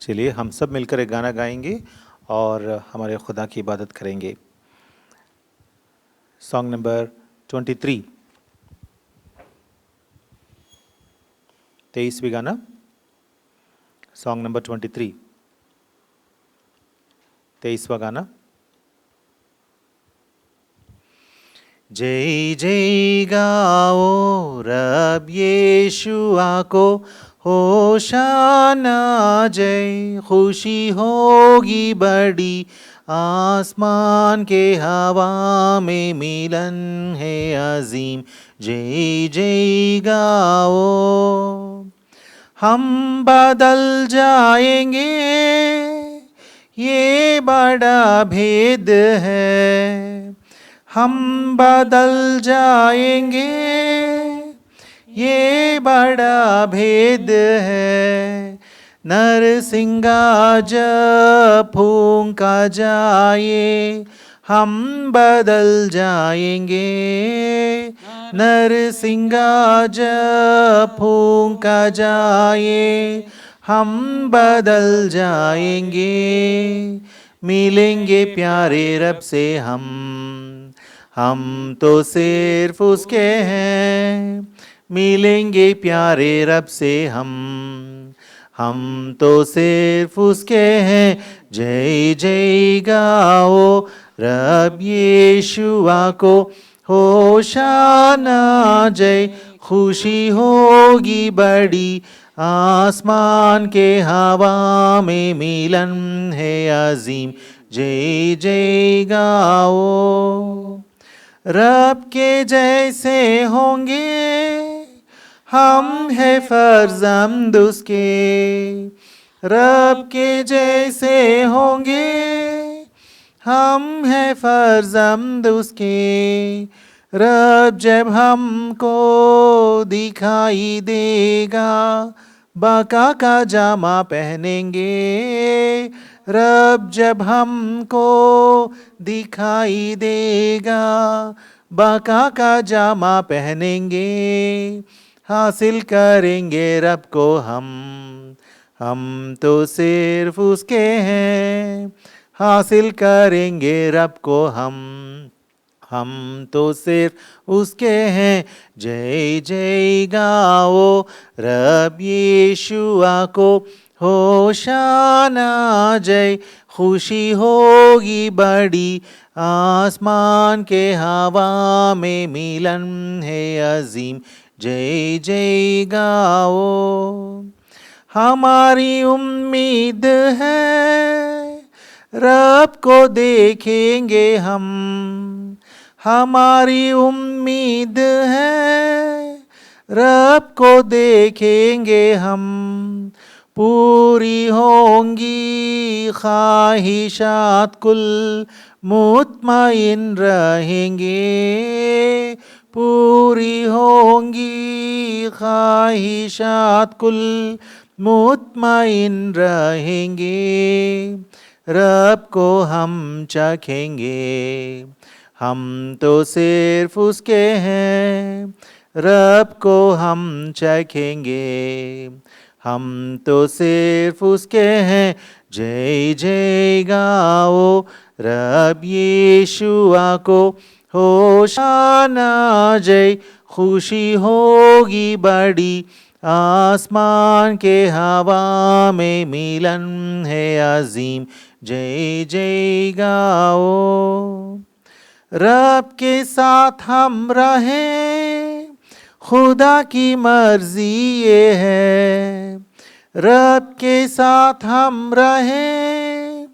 چلیے ہم سب مل کر ایک گانا گائیں گے اور ہمارے خدا کی عبادت کریں گے. Song number 23. 23ویں گانا. Song number 23. 23واں گانا. جے جے گاؤ رب یشوع کو، ہوشانا جے، خوشی ہوگی بڑی، آسمان کے ہوا میں ملن ہے عظیم. جے جے گاؤ. ہم بدل جائیں گے، یہ بڑا بھید ہے. ہم بدل جائیں گے، یہ بڑا بھید ہے. نرسنگا جب پھونکا جائے، ہم بدل جائیں گے. نرسنگا جب پھونکا جائے، ہم بدل جائیں گے. ملیں گے پیارے رب سے ہم تو صرف اس کے ہیں. ملیں گے پیارے رب سے ہم تو صرف اس کے ہیں. جے جے گاؤ رب یشوع کو، ہوشانا جے، خوشی ہوگی بڑی، آسمان کے ہوا میں ملن ہے عظیم. جے جے گاؤ. رب کے جیسے ہوں گے ہم ہے فرزند اس کے. رب کے جیسے ہوں گے ہم ہے فرزند اس کے. رب جب ہم کو دکھائی دے گا، بقا کا جامہ پہنیں گے. رب جب ہم کو دکھائی دے گا، بقا کا جامہ پہنیں گے. حاصل کریں گے رب کو ہم تو صرف اس کے ہیں. حاصل کریں گے رب کو ہم تو صرف اس کے ہیں. جے جے گاؤ رب یشوع کو، ہوشانا جے، خوشی ہوگی بڑی، آسمان کے ہوا میں ملن ہے عظیم. جے جے گاؤ. ہماری امید ہے رب کو دیکھیں گے ہم. ہماری امید ہے رب کو دیکھیں گے ہم. پوری ہوں گی خواہشات کل، مطمئن رہیں گے. پوری ہوں گی خواہشات کل، مطمئن رہیں گے. رب کو ہم چکھیں گے، ہم تو صرف اس کے ہیں. رب کو ہم چکھیں گے، ہم تو صرف اس کے ہیں. جے جے گاؤ رب یشوع کو، ہوشانا جے، خوشی ہوگی بڑی، آسمان کے ہوا میں ملن ہے عظیم. جے جے گاؤ. رب کے ساتھ ہم رہیں، خدا کی مرضی یہ ہے. رب کے ساتھ ہم رہیں،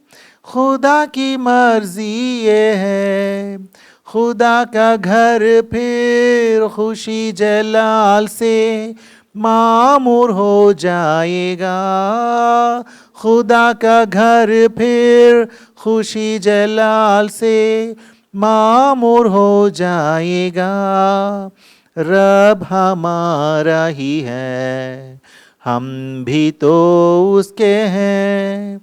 خدا کی مرضی یہ ہے. خدا کا گھر پھر خوشی جلال سے معمور ہو جائے گا. خدا کا گھر پھر خوشی جلال سے معمور ہو جائے گا. رب ہمارا ہی ہے، ہم بھی تو اس کے ہیں.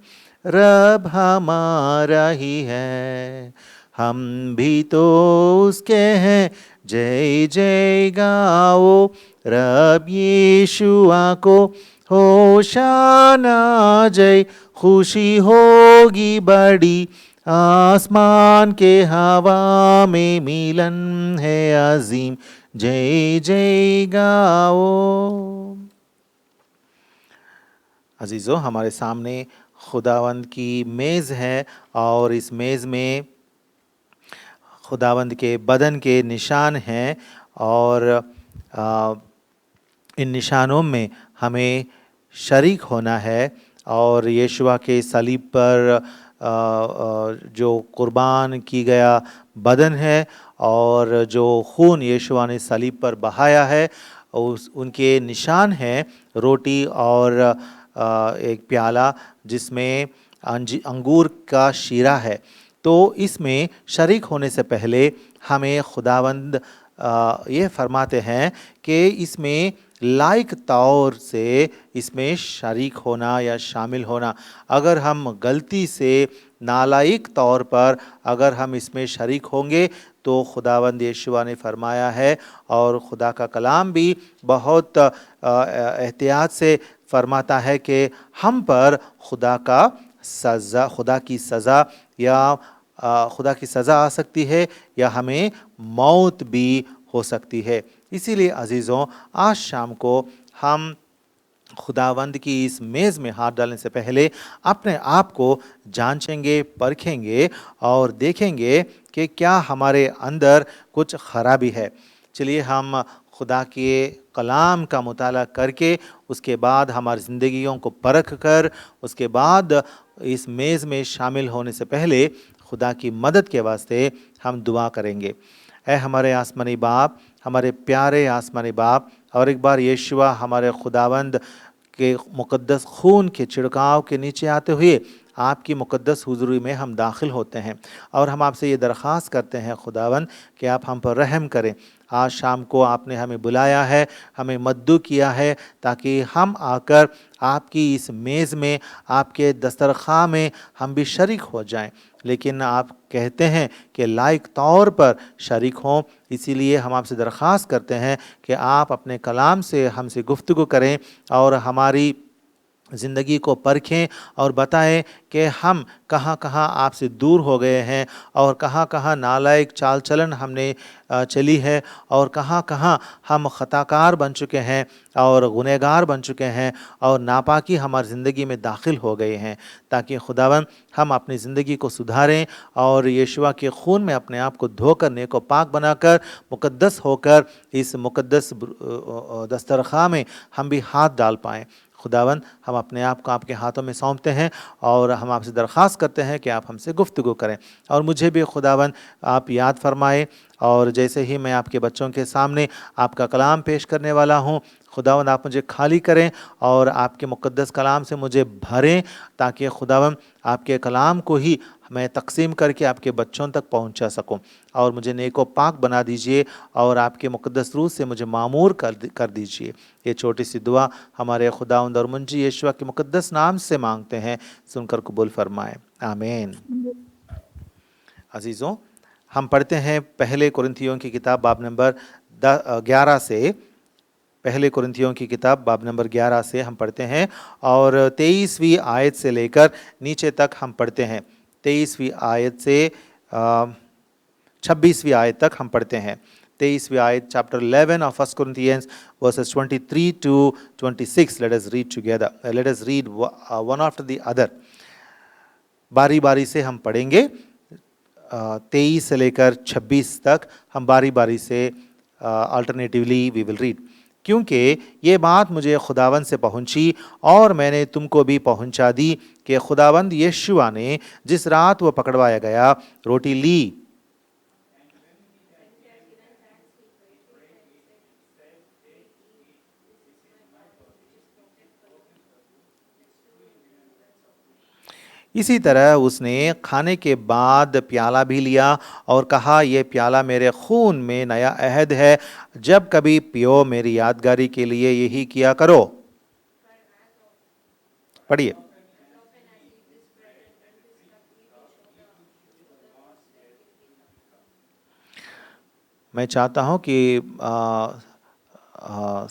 رب ہمارا ہی ہے، ہم بھی تو اس کے ہیں. जय जय गाओ रब यीशुआ को, होशाना जय, खुशी होगी बड़ी, आसमान के हवा में मिलन है अजीम, जय जय गाओ। अजीज़ों, हमारे सामने खुदावंद की मेज़ है और इस मेज़ में खुदावंद के बदन के निशान हैं और इन निशानों में हमें शरीक होना है। और यीशुआ के सलीब पर जो कुर्बान की गया बदन है और जो खून यीशुआ ने सलीब पर बहाया है, उनके निशान हैं रोटी और एक प्याला जिसमें अंगूर का शीरा है। तो इसमें शरीक होने से पहले हमें खुदावंद ये फरमाते हैं कि इसमें लायक तौर से इसमें शरीक होना या शामिल होना। अगर हम गलती से नालायक तौर पर अगर हम इसमें शरीक होंगे तो खुदावंद यीशुआ ने फरमाया है और खुदा का कलाम भी बहुत एहतियात से फरमाता है कि हम पर खुदा की सज़ा या खुदा की सज़ा आ सकती है या हमें मौत भी हो सकती है। इसीलिए अजीज़ों, आज शाम को हम खुदावंद की इस मेज़ में हाथ डालने से पहले अपने आप को जांचेंगे, परखेंगे और देखेंगे कि क्या हमारे अंदर कुछ खराबी है। चलिए हम खुदा के कलाम का मुताला करके उसके बाद हमारी ज़िंदगियों को परख कर उसके बाद इस मेज़ में शामिल होने से पहले खुदा की मदद के वास्ते हम दुआ करेंगे। ऐ हमारे आसमानी बाप, हमारे प्यारे आसमानी बाप, और एक बार यीशुआ हमारे खुदावंद के मुक़द्दस खून के छिड़काव के नीचे आते हुए आपकी मुक़द्दस हुज़ूरी में हम दाखिल होते हैं और हम आपसे ये दरख्वास्त करते हैं खुदावंद कि आप हम पर रहम करें। आज शाम को आपने हमें बुलाया है, हमें मद्दू किया है ताकि हम आकर आपकी इस मेज़ में, आपके दस्तरख़्वान में हम भी शरीक हो जाएं। लेकिन आप कहते हैं कि लायक तौर पर शरीक हों, इसीलिए हम आपसे दरख्वास्त करते हैं कि आप अपने कलाम से हमसे गुफ्तगू करें और हमारी ज़िंदगी को परखें और बताएं कि हम कहाँ कहाँ आपसे दूर हो गए हैं और कहाँ कहाँ नालायक चाल चलन हमने चली है और कहाँ कहाँ हम ख़ताकार बन चुके हैं और गुनहगार बन चुके हैं और नापाकी हमारी ज़िंदगी में दाखिल हो गए हैं, ताकि खुदावन हम अपनी ज़िंदगी को सुधारें और यीशुआ के खून में अपने आप को धोकर नेको पाक बनाकर मुक़द्दस होकर इस मुक़द्दस दस्तरख़्वान में हम भी हाथ डाल पाएँ। खुदावंद, हम अपने आप को आपके हाथों में सौंपते हैं और हम आपसे दरख्वास्त करते हैं कि आप हमसे गुफ्तगू करें और मुझे भी खुदावंद आप याद फरमाएं। और जैसे ही मैं आपके बच्चों के सामने आपका कलाम पेश करने वाला हूँ, खुदावंद आप मुझे खाली करें और आपके मुक़द्दस कलाम से मुझे भरें, ताकि खुदावंद आपके कलाम को ही मैं तक़सीम करके आपके बच्चों तक पहुंचा सकूं। और मुझे नेको पाक बना दीजिए और आपके मुक़द्दस रूह से मुझे मामूर कर दीजिए। ये छोटी सी दुआ हमारे खुदावंद और मुंजी यीशुआ के मुक़द्दस नाम से मांगते हैं, सुनकर कबूल फरमाएं, आमीन। अजीज़ों, हम पढ़ते हैं पहले कुरिन्थियों की किताब बाब नंबर 11 से, पहले कुरिन्थियों की किताब बाब नंबर 11 से हम पढ़ते हैं और 23वीं आयत से लेकर नीचे तक हम पढ़ते हैं। 23वीं आयत से 26वीं आयत तक हम पढ़ते हैं। 23वीं आयत, chapter 11 of 1 Corinthians verses 23 to 26. Let us read together. Let us read one after the other. बारी बारी से हम पढ़ेंगे। 23 से लेकर 26 तक हम बारी बारी से अल्टरनेटिवली वी विल रीड। क्योंकि ये बात मुझे खुदावंद से पहुंची और मैंने तुमको भी पहुंचा दी कि खुदावंद यीशुआ ने जिस रात वो पकड़वाया गया रोटी ली, इसी तरह उसने खाने के बाद प्याला भी लिया और कहा, यह प्याला मेरे खून में नया अहद है, जब कभी पियो मेरी यादगारी के लिए यही किया करो। पढ़िए। मैं चाहता हूँ कि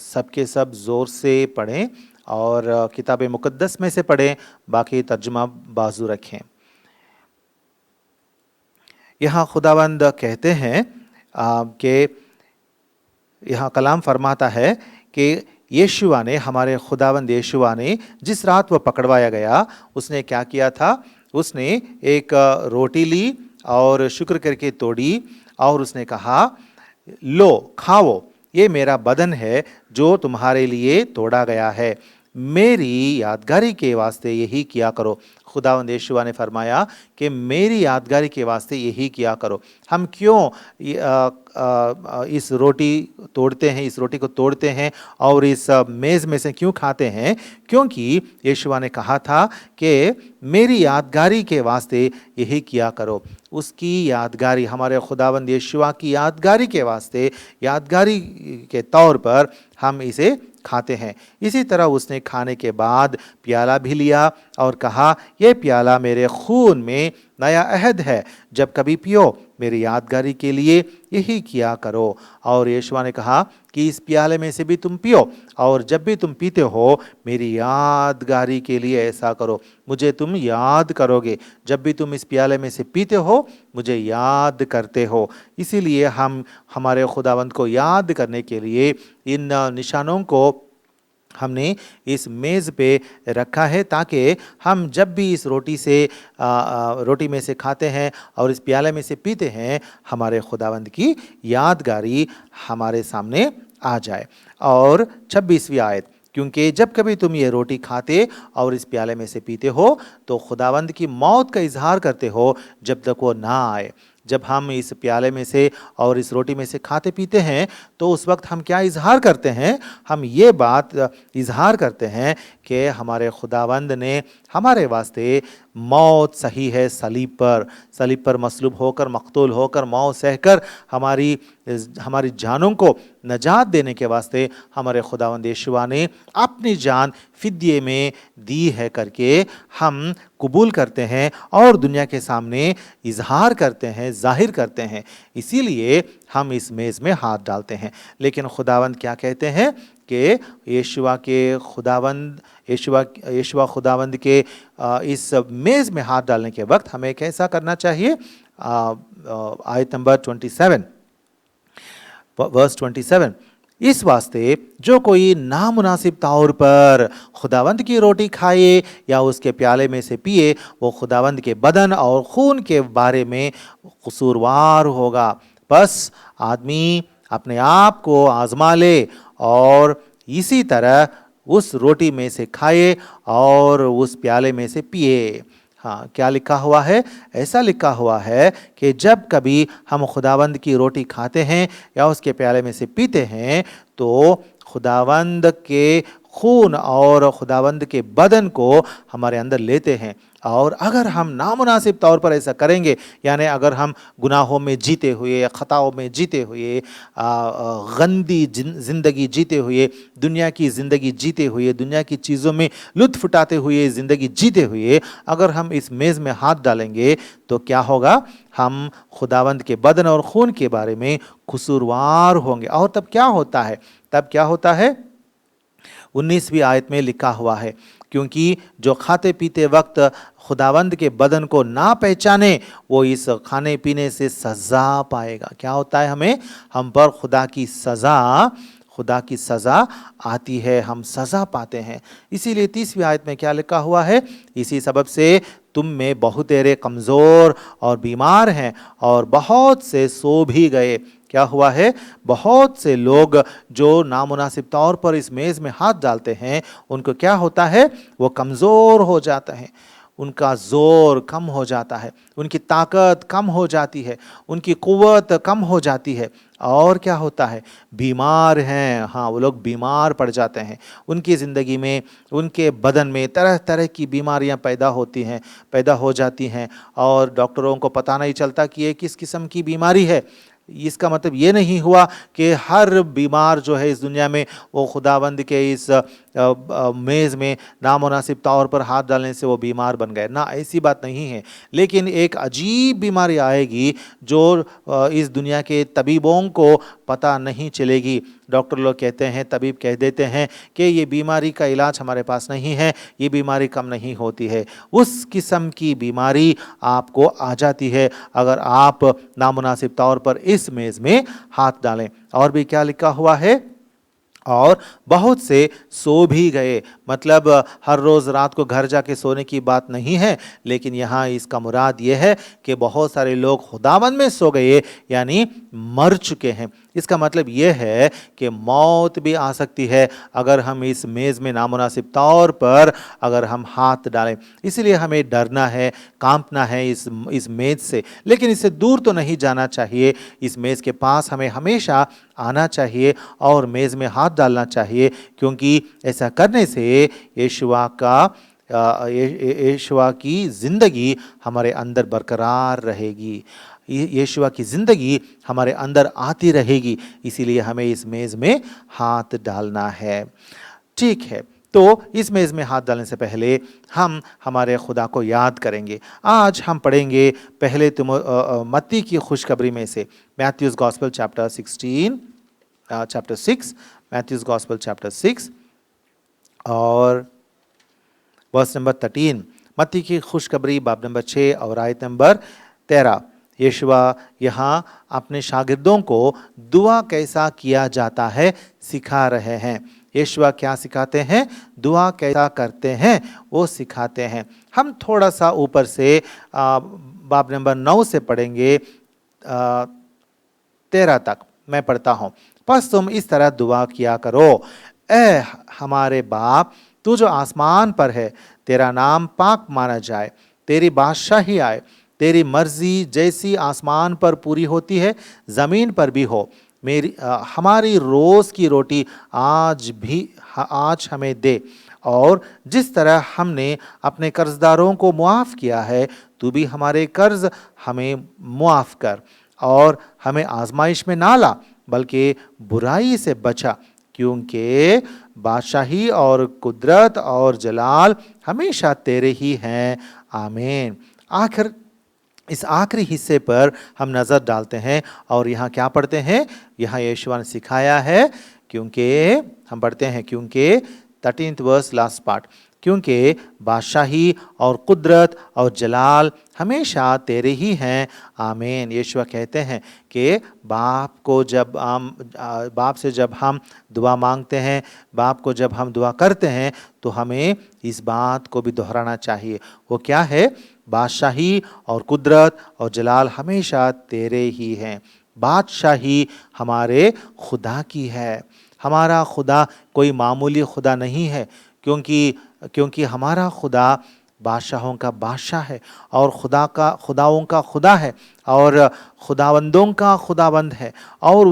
सब के सब ज़ोर से पढ़ें और किताब मुक़द्दस में से पढ़ें, बाकी तर्जुमा बाजू रखें। यहाँ खुदावंद कहते हैं कि यहाँ कलाम फरमाता है कि यीशुआ ने, हमारे खुदावंद यीशुआ ने जिस रात वो पकड़वाया गया, उसने क्या किया था? उसने एक रोटी ली और शुक्र करके तोड़ी और उसने कहा, लो खाओ, ये मेरा बदन है जो तुम्हारे लिए तोड़ा गया है, मेरी यादगारी के वास्ते यही किया करो। खुदावंद यीशुआ ने फरमाया कि मेरी यादगारी के वास्ते यही किया करो। हम क्यों इस रोटी तोड़ते हैं, इस रोटी को तोड़ते हैं और इस मेज़ में से क्यों खाते हैं? क्योंकि यीशुआ ने कहा था कि मेरी यादगारी के वास्ते यही किया करो। उसकी यादगारी, हमारे खुदावंद यीशुआ की यादगारी के वास्ते, यादगारी के तौर पर हम इसे खाते हैं। इसी तरह उसने खाने के बाद प्याला भी लिया और कहा, यह प्याला मेरे खून में नया अहद है, जब कभी पियो मेरी यादगारी के लिए यही किया करो। और यीशुआ ने कहा कि इस प्याले में से भी तुम पियो और जब भी तुम पीते हो मेरी यादगारी के लिए ऐसा करो, मुझे तुम याद करोगे। जब भी तुम इस प्याले में से पीते हो मुझे याद करते हो। इसीलिए हम हमारे खुदावंद को याद करने के लिए इन निशानों को हमने इस मेज़ पे रखा है, ताकि हम जब भी इस रोटी में से खाते हैं और इस प्याले में से पीते हैं, हमारे खुदावंद की यादगारी हमारे सामने आ जाए। और 26वीं आयत, क्योंकि जब कभी तुम ये रोटी खाते और इस प्याले में से पीते हो तो खुदावंद की मौत का इजहार करते हो जब तक वो ना आए। जब हम इस प्याले में से और इस रोटी में से खाते पीते हैं तो उस वक्त हम क्या इजहार करते हैं? हम ये बात इजहार करते हैं कि हमारे खुदावंद ने हमारे वास्ते मौत सही है, सलीब पर मसलूब होकर, मकतूल होकर, मौत सहकर हमारी जानों को नजात देने के वास्ते हमारे खुदावंद यीशुआ ने अपनी जान फिद्ये में दी है करके हम कबूल करते हैं और दुनिया के सामने इजहार करते हैं, जाहिर करते हैं। इसीलिए हम इस मेज़ में हाथ डालते हैं। लेकिन खुदावंद क्या कहते हैं कि यीशुआ खुदावंद के इस मेज़ में हाथ डालने के वक्त हमें कैसा करना चाहिए? आयत नंबर 27, वर्स 27, इस वास्ते जो कोई नामुनासिब तौर पर खुदावंद की रोटी खाए या उसके प्याले में से पिए, वो खुदावंद के बदन और खून के बारे में कसूरवार होगा। बस आदमी अपने आप को आजमा ले और इसी तरह उस रोटी में से खाए और उस प्याले में से पिए। हाँ, क्या लिखा हुआ है? ऐसा लिखा हुआ है कि जब कभी हम खुदावंद की रोटी खाते हैं या उसके प्याले में से पीते हैं तो खुदावंद के खून और खुदावंद के बदन को हमारे अंदर लेते हैं। और अगर हम नामुनासिब तौर पर ऐसा करेंगे, यानी अगर हम गुनाहों में जीते हुए या खताओं में जीते हुए, गंदी ज़िंदगी जीते हुए, दुनिया की ज़िंदगी जीते हुए, दुनिया की चीज़ों में लुत्फ़ उठाते हुए ज़िंदगी जीते हुए अगर हम इस मेज़ में हाथ डालेंगे तो क्या होगा? हम खुदावंद के बदन और खून के बारे में कसूरवार होंगे। और तब क्या होता है? 19वीं आयत में लिखा हुआ है, क्योंकि जो खाते पीते वक्त खुदावंद के बदन को ना पहचाने वो इस खाने पीने से सज़ा पाएगा। क्या होता है? हम पर खुदा की सज़ा आती है, हम सज़ा पाते हैं। इसीलिए 30वीं आयत में क्या लिखा हुआ है? इसी सबब से तुम में बहुत तेरे कमज़ोर और बीमार हैं और बहुत से सो भी गए। क्या हुआ है? बहुत से लोग जो नामुनासिब तौर पर इस मेज़ में हाथ डालते हैं उनको क्या होता है? वो कमज़ोर हो जाता है, उनका ज़ोर कम हो जाता है, उनकी ताकत कम हो जाती है, उनकी क़ुव्वत कम हो जाती है। और क्या होता है? बीमार हैं। हाँ, वो लोग बीमार पड़ जाते हैं। उनकी ज़िंदगी में, उनके बदन में तरह तरह की बीमारियां पैदा हो जाती हैं और डॉक्टरों को पता नहीं चलता कि ये किस किस्म की बीमारी है। इसका मतलब ये नहीं हुआ कि हर बीमार जो है इस दुनिया में वो खुदावंद के इस मेज़ में नामुनासिब तौर पर हाथ डालने से वो बीमार बन गए ना, ऐसी बात नहीं है। लेकिन एक अजीब बीमारी आएगी जो इस दुनिया के तबीबों को पता नहीं चलेगी। डॉक्टर लोग कहते हैं, तबीब कह देते हैं कि ये बीमारी का इलाज हमारे पास नहीं है, ये बीमारी कम नहीं होती है। उस किस्म की बीमारी आपको आ जाती है अगर आप नामुनासिब तौर पर इस मेज़ में हाथ डालें। और भी क्या लिखा हुआ है, और बहुत से सो भी गए। मतलब हर रोज़ रात को घर जाके सोने की बात नहीं है, लेकिन यहाँ इसका मुराद ये है कि बहुत सारे लोग खुदावंद में सो गए, यानी मर चुके हैं। इसका मतलब ये है कि मौत भी आ सकती है अगर हम इस मेज़ में नामुनासिब तौर पर अगर हम हाथ डालें। इसलिए हमें डरना है, कांपना है इस मेज़ से, लेकिन इससे दूर तो नहीं जाना चाहिए। इस मेज़ के पास हमें हमेशा आना चाहिए और मेज़ में हाथ डालना चाहिए, क्योंकि ऐसा करने से यीशुआ की ज़िंदगी हमारे अंदर बरकरार रहेगी, यीशुआ की ज़िंदगी हमारे अंदर आती रहेगी। इसीलिए हमें इस मेज़ में हाथ डालना है। ठीक है, तो इस मेज़ में हाथ डालने से पहले हम हमारे खुदा को याद करेंगे। आज हम पढ़ेंगे पहले मत्ती की खुशखबरी में से, Matthew's gospel chapter 6, Matthew's gospel chapter 6 और वर्स नंबर 13। मत्ती की खुशखबरी बाब नंबर 6 और आयत नंबर 13। यीशुआ यहाँ अपने शागिर्दों को दुआ कैसा किया जाता है सिखा रहे हैं। यीशुआ क्या सिखाते हैं, दुआ कैसा करते हैं वो सिखाते हैं। हम थोड़ा सा ऊपर से बाब नंबर 9 से पढ़ेंगे 13 तक। मैं पढ़ता हूँ। बस तुम इस तरह दुआ किया करो, ऐ हमारे बाप तू जो आसमान पर है, तेरा नाम पाक माना जाए, तेरी बादशाही आए, तेरी मर्जी जैसी आसमान पर पूरी होती है ज़मीन पर भी हो। हमारी रोज़ की रोटी आज हमें दे, और जिस तरह हमने अपने कर्जदारों को मुआफ़ किया है, तू भी हमारे कर्ज हमें मुआफ़ कर, और हमें आजमाइश में ना ला बल्कि बुराई से बचा, क्योंकि बादशाही और कुदरत और जलाल हमेशा तेरे ही हैं, आमीन। इस आखिरी हिस्से पर हम नज़र डालते हैं और यहाँ क्या पढ़ते हैं, यहाँ यीशुआ ने सिखाया है, क्योंकि हम पढ़ते हैं, क्योंकि 13th वर्स लास्ट पार्ट, क्योंकि बादशाही और कुदरत और जलाल हमेशा तेरे ही हैं, आमीन। यीशुआ कहते हैं कि बाप से जब हम दुआ मांगते हैं, बाप को जब हम दुआ करते हैं, तो हमें इस बात को भी दोहराना चाहिए। वो क्या है, बादशाही और कुदरत और जलाल हमेशा तेरे ही हैं। बादशाही हमारे खुदा की है। हमारा खुदा कोई मामूली खुदा नहीं है, क्योंकि हमारा खुदा बादशाहों का बादशाह है और खुदाओं का खुदा है और खुदावंदों का खुदावंद है, और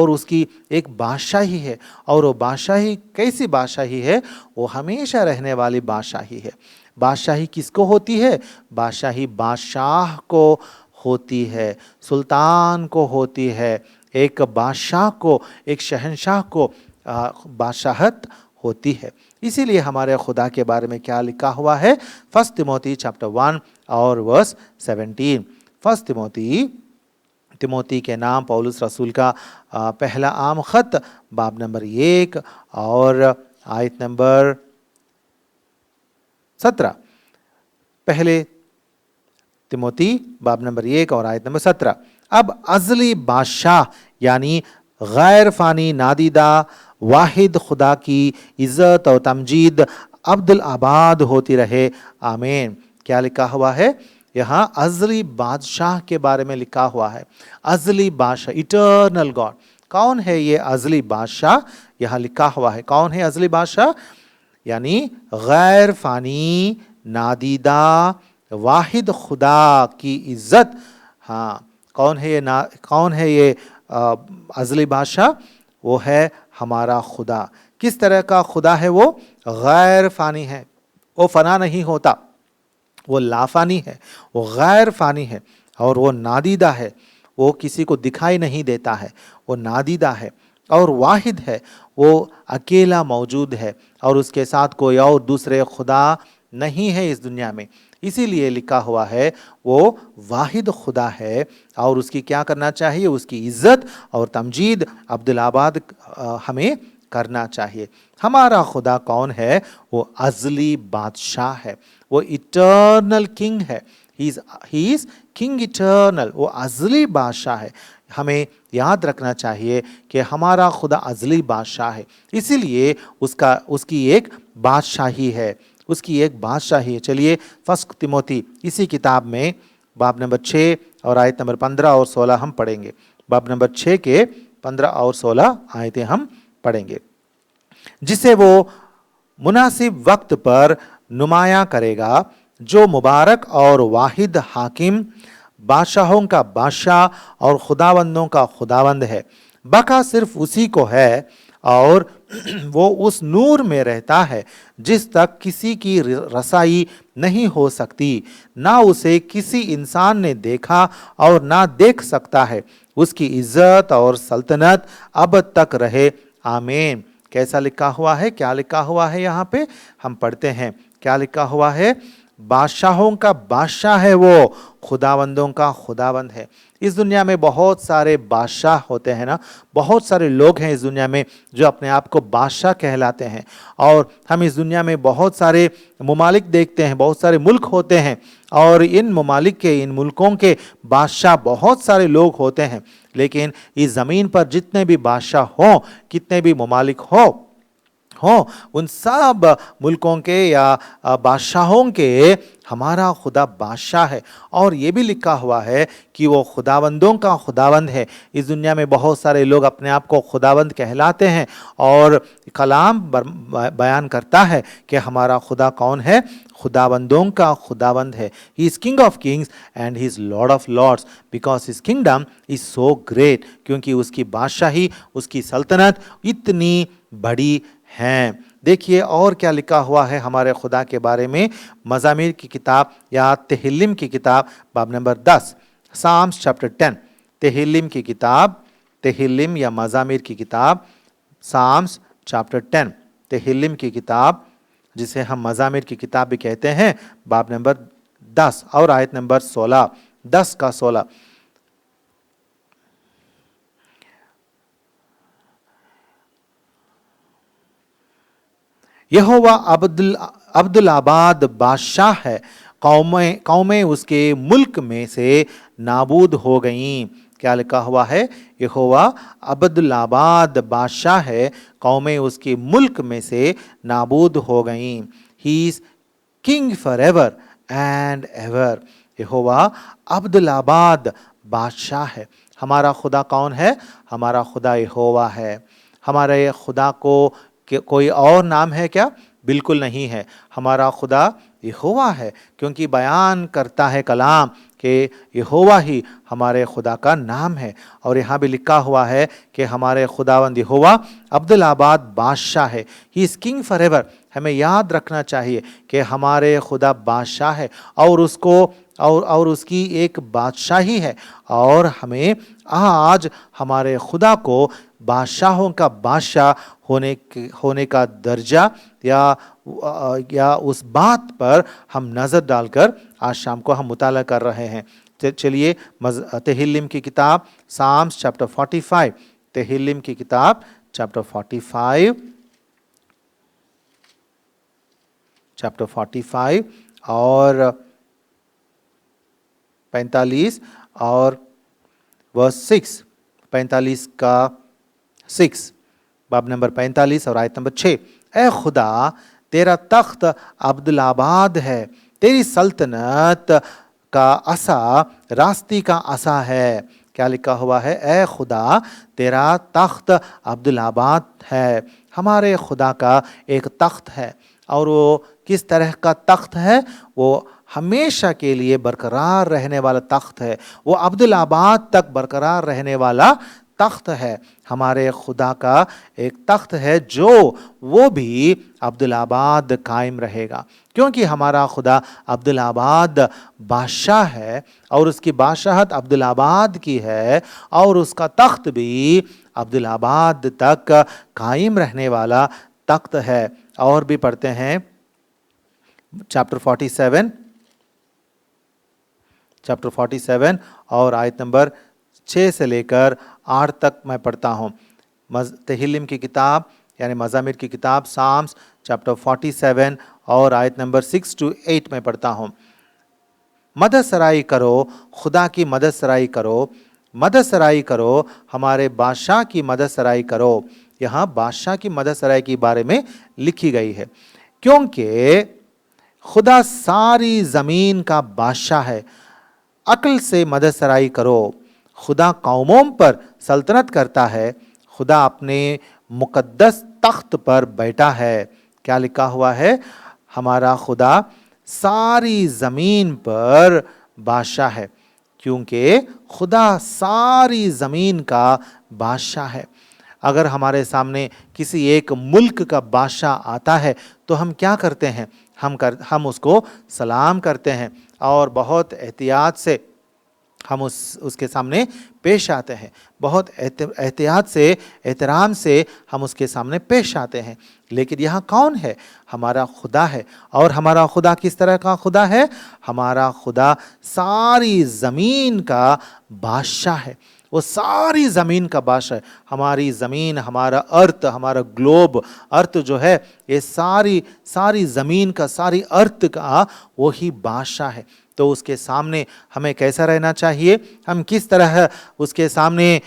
उसकी एक बादशाही है। और वो बादशाही कैसी बादशाही है, वो हमेशा रहने वाली बादशाही है। बादशाही किसको होती है, बादशाही बादशाह को होती है, सुल्तान को होती है, एक बादशाह को, एक शहंशाह को बादशाहत होती है। इसीलिए हमारे खुदा के बारे में क्या लिखा हुआ है, 1 तिमोथी चैप्टर 1 और वर्स 17। 1 तिमोथी के नाम पौलुस रसूल का पहला आम खत बाब नंबर 1 और आयत नंबर 17। पहले तिमोथी बाब नंबर 1 और आयत नंबर 17। अब अज़ली बादशाह यानी गैर फ़ानी नादीदा वाहिद खुदा की इज़्ज़त और तमजीद अब्दुल आबाद होती रहे, आमीन। क्या लिखा हुआ है यहाँ, अज़ली बादशाह के बारे में लिखा हुआ है। अज़ली बादशाह, इटर्नल गॉड। कौन है ये अज़ली बादशाह, यहाँ लिखा हुआ है। कौन है अज़ली बादशाह, यानी गैर फ़ानी नादीदा वाहिद खुदा की इज़्ज़त। हाँ, कौन है ये अज़ली बादशाह, वो है हमारा खुदा। किस तरह का खुदा है वो, गैर फ़ानी है, वो फ़ना नहीं होता, वो लाफ़ानी है, वो गैर फ़ानी है। اور وہ نادیدہ ہے، وہ کسی کو دکھائی نہیں دیتا ہے، وہ نادیدہ ہے اور واحد ہے، وہ اکیلا موجود ہے اور اس کے ساتھ کوئی اور دوسرے خدا نہیں ہے اس دنیا میں۔ اسی لیے لکھا ہوا ہے وہ واحد خدا ہے اور اس کی کیا کرنا چاہیے؟ اس کی عزت اور تمجید عبدالآباد ہمیں کرنا چاہیے۔ ہمارا خدا کون ہے؟ وہ ازلی بادشاہ ہے، وہ ایٹرنل کنگ ہے۔ ہی از کنگ ایٹرنل، وہ ازلی بادشاہ ہے۔ ہمیں یاد رکھنا چاہیے کہ ہمارا خدا ازلی بادشاہ ہے، اسی لیے اس کی ایک بادشاہی ہے، اس کی ایک بادشاہی ہے۔ چلیے فرسٹ تیموتی اسی کتاب میں باب نمبر 6 اور آیت نمبر 15 اور 16 ہم پڑھیں گے۔ باب نمبر 6 کے 15 اور 16 آیتیں ہم پڑھیں گے۔ جسے وہ مناسب وقت پر نمایاں کرے گا، جو مبارک اور واحد حاکم، بادشاہوں کا بادشاہ اور خداوندوں کا خداوند ہے۔ بقا صرف اسی کو ہے اور وہ اس نور میں رہتا ہے جس تک کسی کی رسائی نہیں ہو سکتی، نہ اسے کسی انسان نے دیکھا اور نہ دیکھ سکتا ہے۔ اس کی عزت اور سلطنت اب تک رہے، آمین۔ کیسا لکھا ہوا ہے؟ کیا لکھا ہوا ہے یہاں پہ؟ ہم پڑھتے ہیں کیا لکھا ہوا ہے؟ بادشاہوں کا بادشاہ ہے، وہ خداوندوں کا خداوند ہے۔ اس دنیا میں بہت سارے بادشاہ ہوتے ہیں نا، بہت سارے لوگ ہیں اس دنیا میں جو اپنے آپ کو بادشاہ کہلاتے ہیں، اور ہم اس دنیا میں بہت سارے ممالک دیکھتے ہیں، بہت سارے ملک ہوتے ہیں، اور ان ممالک کے، ان ملکوں کے بادشاہ بہت سارے لوگ ہوتے ہیں، لیکن اس زمین پر جتنے بھی بادشاہ ہوں، کتنے بھی ممالک ہوں، ان سب ملکوں کے یا بادشاہوں کے ہمارا خدا بادشاہ ہے۔ اور یہ بھی لکھا ہوا ہے کہ وہ خداوندوں کا خداوند ہے۔ اس دنیا میں بہت سارے لوگ اپنے آپ کو خداوند کہلاتے ہیں، اور کلام بیان کرتا ہے کہ ہمارا خدا کون ہے؟ خداوندوں کا خداوند ہے۔ He is King of Kings and He is Lord of Lords because His kingdom is so great، کیونکہ اس کی بادشاہی، اس کی سلطنت اتنی بڑی ہیں۔ دیکھیے اور کیا لکھا ہوا ہے ہمارے خدا کے بارے میں، مزامیر کی کتاب یا تہلم کی کتاب باب نمبر 10، سامس چیپٹر 10، تہلم کی کتاب، تہلم یا مزامیر کی کتاب، سامس چیپٹر 10، تہلم کی کتاب جسے ہم مزامیر کی کتاب بھی کہتے ہیں، باب نمبر 10 اور آیت نمبر 16، 10 کا 16۔ یہوہ عبدالآباد بادشاہ ہے، قومیں اس کے ملک میں سے نابود ہو گئیں۔ کیا لکھا ہوا ہے؟ یہوہ عبدالآباد بادشاہ ہے، قومیں اس کے ملک میں سے نابود ہو گئیں۔ He is king forever and ever۔ یہوہ عبدالآباد بادشاہ ہے۔ ہمارا خدا کون ہے؟ ہمارا خدا یہوہ ہے۔ ہمارے خدا کو کوئی اور نام ہے کیا؟ بالکل نہیں ہے۔ ہمارا خدا یہوہ ہے، کیونکہ بیان کرتا ہے کلام کہ یہوہ ہی ہمارے خدا کا نام ہے۔ اور یہاں بھی لکھا ہوا ہے کہ ہمارے خداوند یہوہ عبدالآباد بادشاہ ہے۔ He is king forever۔ ہمیں یاد رکھنا چاہیے کہ ہمارے خدا بادشاہ ہے، اور اس کی ایک بادشاہی ہے، اور ہمیں آج ہمارے خدا کو بادشاہوں کا بادشاہ ہونے کا درجہ یا اس بات پر ہم نظر ڈال کر آج شام کو ہم مطالعہ کر رہے ہیں۔ چلیے تہلم کی کتاب سامس چیپٹر 45، تہلم کی کتاب چیپٹر 45 اور 45 اور ورس 6، 45 کا 6، باب نمبر 45 اور آیت نمبر 6۔ اے خدا، تیرا تخت عبدالآباد ہے، تیری سلطنت کا عصا راستی کا عصا ہے۔ کیا لکھا ہوا ہے؟ اے خدا، تیرا تخت عبدالآباد ہے۔ ہمارے خدا کا ایک تخت ہے، اور وہ کس طرح کا تخت ہے؟ وہ ہمیشہ کے لیے برقرار رہنے والا تخت ہے، وہ عبدالآباد تک برقرار رہنے والا تخت ہے۔ ہمارے خدا کا ایک تخت ہے جو وہ بھی عبدالآباد قائم رہے گا، کیونکہ ہمارا خدا عبدالآباد بادشاہ ہے اور اس کی بادشاہت عبدالآباد کی ہے اور اس کا تخت بھی عبدالآباد تک قائم رہنے والا تخت ہے۔ اور بھی پڑھتے ہیں چیپٹر 47 اور آیت نمبر 6 سے لے کر 8 تک میں پڑھتا ہوں۔ تہلم کی کتاب یعنی مزامیر کی کتاب سامس چیپٹر 47 اور آیت نمبر 6 to 8 میں پڑھتا ہوں۔ مدد سرائی کرو، خدا کی مدد سرائی کرو، مدد سرائی کرو، ہمارے بادشاہ کی مدد سرائی کرو۔ یہاں بادشاہ کی مدد سرائی کے بارے میں لکھی گئی ہے، کیونکہ خدا ساری زمین کا بادشاہ ہے۔ عقل سے مدد سرائی کرو، خدا قوموں پر سلطنت کرتا ہے، خدا اپنے مقدس تخت پر بیٹھا ہے۔ کیا لکھا ہوا ہے؟ ہمارا خدا ساری زمین پر بادشاہ ہے، کیونکہ خدا ساری زمین کا بادشاہ ہے۔ اگر ہمارے سامنے کسی ایک ملک کا بادشاہ آتا ہے تو ہم کیا کرتے ہیں؟ ہم اس کو سلام کرتے ہیں اور بہت احتیاط سے ہم اس کے سامنے پیش آتے ہیں، بہت احتیاط سے، احترام سے ہم اس کے سامنے پیش آتے ہیں۔ لیکن یہاں کون ہے؟ ہمارا خدا ہے۔ اور ہمارا خدا کس طرح کا خدا ہے؟ ہمارا خدا ساری زمین کا بادشاہ ہے، وہ ساری زمین کا بادشاہ ہے۔ ہماری زمین، ہمارا ارتھ، ہمارا گلوب ارتھ جو ہے، یہ ساری زمین کا، ساری ارتھ کا وہی بادشاہ ہے۔ تو اس کے سامنے ہمیں کیسا رہنا چاہیے؟ ہم کس طرح اس کے سامنے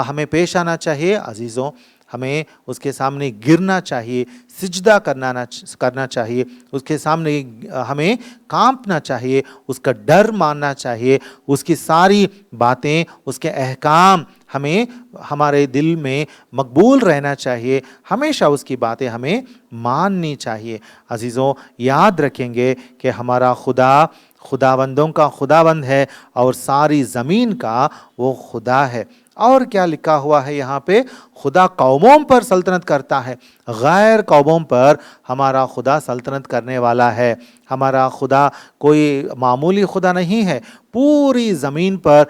ہمیں پیش آنا چاہیے؟ عزیزوں، ہمیں اس کے سامنے گرنا چاہیے، سجدہ کرنا چاہیے، اس کے سامنے ہمیں کانپنا چاہیے، اس کا ڈر ماننا چاہیے، اس کی ساری باتیں، اس کے احکام ہمیں ہمارے دل میں مقبول رہنا چاہیے، ہمیشہ اس کی باتیں ہمیں ماننی چاہیے۔ عزیزوں، یاد رکھیں گے کہ ہمارا خدا خداوندوں کا خداوند ہے اور ساری زمین کا وہ خدا ہے۔ اور کیا لکھا ہوا ہے یہاں پہ؟ خدا قوموں پر سلطنت کرتا ہے، غیر قوموں پر ہمارا خدا سلطنت کرنے والا ہے۔ ہمارا خدا کوئی معمولی خدا نہیں ہے، پوری زمین پر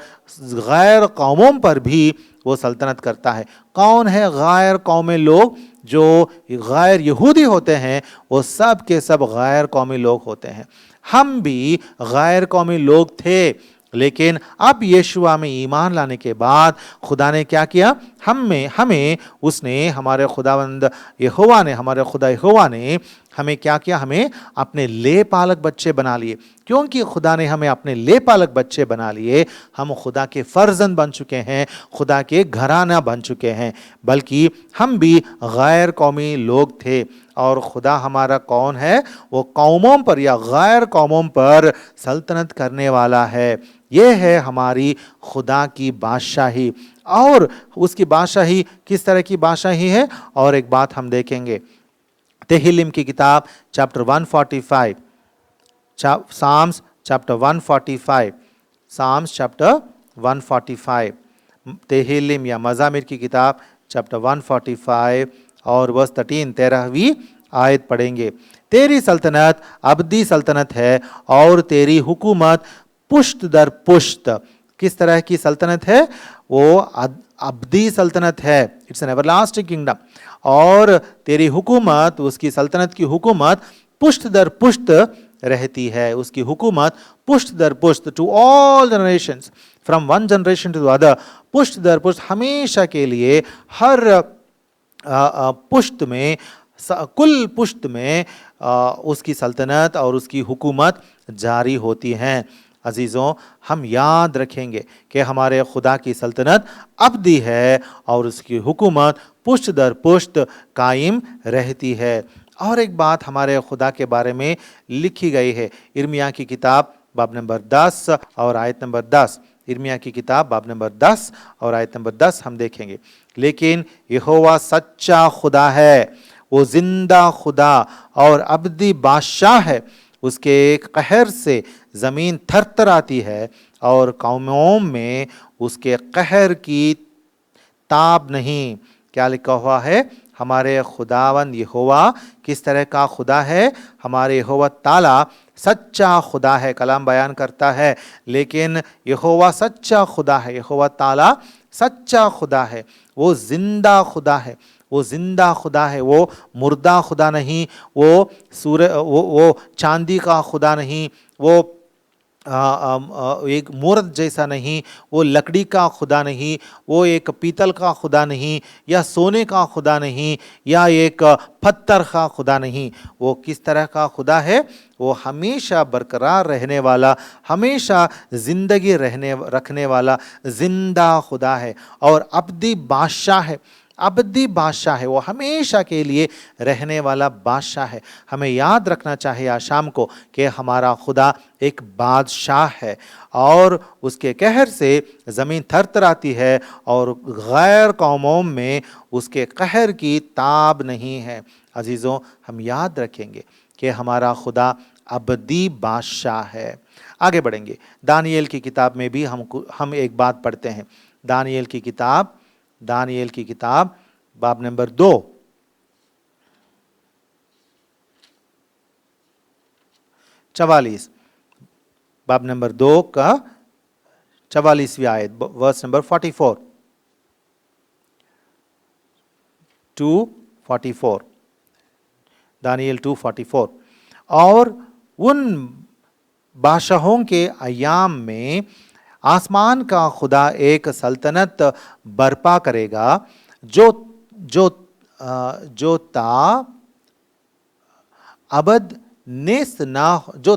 غیر قوموں پر بھی وہ سلطنت کرتا ہے۔ کون ہے غیر قومی لوگ؟ جو غیر یہودی ہوتے ہیں، وہ سب کے سب غیر قومی لوگ ہوتے ہیں۔ ہم بھی غیر قومی لوگ تھے، لیکن اب یشوع میں ایمان لانے کے بعد خدا نے کیا کیا؟ ہمیں اس نے، ہمارے خداوند یہوہ نے، ہمارے خدا یہوہ نے ہمیں کیا کیا؟ ہمیں اپنے لے پالک بچے بنا لیے۔ کیونکہ خدا نے ہمیں اپنے لے پالک بچے بنا لیے، ہم خدا کے فرزند بن چکے ہیں، خدا کے گھرانہ بن چکے ہیں۔ بلکہ ہم بھی غیر قومی لوگ تھے، اور خدا ہمارا کون ہے؟ وہ قوموں پر یا غیر قوموں پر سلطنت کرنے والا ہے۔ یہ ہے ہماری خدا کی بادشاہی۔ اور اس کی بادشاہی کس طرح کی بادشاہی ہے؟ اور ایک بات ہم دیکھیں گے، تہلم کی کتاب چیپٹر 145، سامس چیپٹر 145، سامس چیپٹر 145، تہلم یا مزامیر کی کتاب چیپٹر 145 اور ورس 13ویں آیت پڑھیں گے۔ تیری سلطنت ابدی سلطنت ہے اور تیری حکومت پشت در پشت۔ کس طرح کی سلطنت ہے؟ وہ ابدی سلطنت ہے، it's an everlasting kingdom. اور تیری حکومت، اس کی سلطنت کی حکومت پشت در پشت رہتی ہے، اس کی حکومت پشت در پشت، to all generations, from one generation to other, پشت در پشت، ہمیشہ کے لیے، ہر پشت میں، کل پشت میں اس کی سلطنت اور اس کی حکومت جاری ہوتی ہیں۔ عزیزوں، ہم یاد رکھیں گے کہ ہمارے خدا کی سلطنت ابدی ہے اور اس کی حکومت پشت در پشت قائم رہتی ہے۔ اور ایک بات ہمارے خدا کے بارے میں لکھی گئی ہے، ارمیا کی کتاب باب نمبر 10 اور آیت نمبر 10، ارمیا کی کتاب باب نمبر 10 اور آیت نمبر 10 ہم دیکھیں گے۔ لیکن یہوہ سچا خدا ہے، وہ زندہ خدا اور ابدی بادشاہ ہے، اس کے قہر سے زمین تھر تھر آتی ہے اور قوموں میں اس کے قہر کی ताब नहीं। क्या लिखा हुआ है? हमारे खुदावंद यहोवा किस तरह का खुदा है? हमारे यहोवा ताला सच्चा खुदा है। कलाम बयान करता है, लेकिन यहोवा सच्चा खुदा है। यहोवा ताला सच्चा खुदा है, वो जिंदा खुदा है, वो जिंदा खुदा है, वो मुर्दा खुदा नहीं, वो वो चांदी का खुदा नहीं, वो एक मूर्त जैसा नहीं, वो लकड़ी का खुदा नहीं, वो एक पीतल का खुदा नहीं, या सोने का खुदा नहीं, या एक पत्थर का खुदा नहीं। वो किस तरह का खुदा है? वो हमेशा बरकरार रहने वाला, हमेशा ज़िंदगी रखने वाला जिंदा खुदा है और अब्दी बादशाह है। अबदी बादशाह है, वो हमेशा के लिए रहने वाला बादशाह है। हमें याद रखना चाहिए आज शाम को कि हमारा खुदा एक बादशाह है और उसके कहर से ज़मीन थरथराती है और गैर कौमों में उसके कहर की ताब नहीं है। अजीज़ों, हम याद रखेंगे कि हमारा खुदा अबदी बादशाह है। आगे बढ़ेंगे। दानिएल की किताब में भी हम एक बात पढ़ते हैं। दानिएल की किताब बाब नंबर 2, 44, बाब नंबर 2 का 44वीं आयत, वर्स नंबर 44 2:44, दानिएल 2:44। और उन बादशाहों के अयाम में आसमान का खुदा एक सल्तनत बर्पा करेगा जो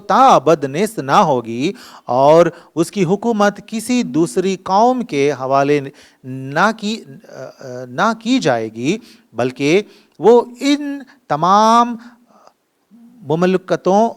ताअबद नेस्त ना होगी, और उसकी हुकूमत किसी दूसरी कौम के हवाले ना की जाएगी, बल्कि वो इन तमाम मुमलकतों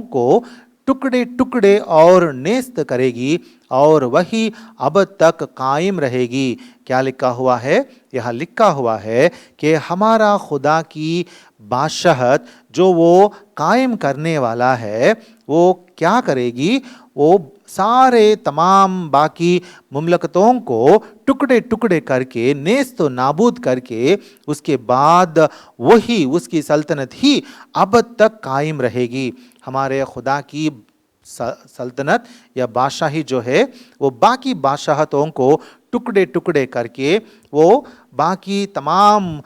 को टुकड़े टुकड़े और नेस्त करेगी और वही अब तक कायम रहेगी। क्या लिखा हुआ है? यहाँ लिखा हुआ है कि हमारा खुदा की बादशाहत जो वो कायम करने वाला है, वो क्या करेगी? वो सारे तमाम बाकी मुमलकतों को टुकड़े टुकड़े करके, नेस्त नाबूद करके, उसके बाद वही उसकी सल्तनत ही अब तक कायम रहेगी। हमारे खुदा की सल्तनत या बादशाही जो है, वो बाकी बादशाहतों को टुकड़े टुकड़े करके, वो बाकी तमाम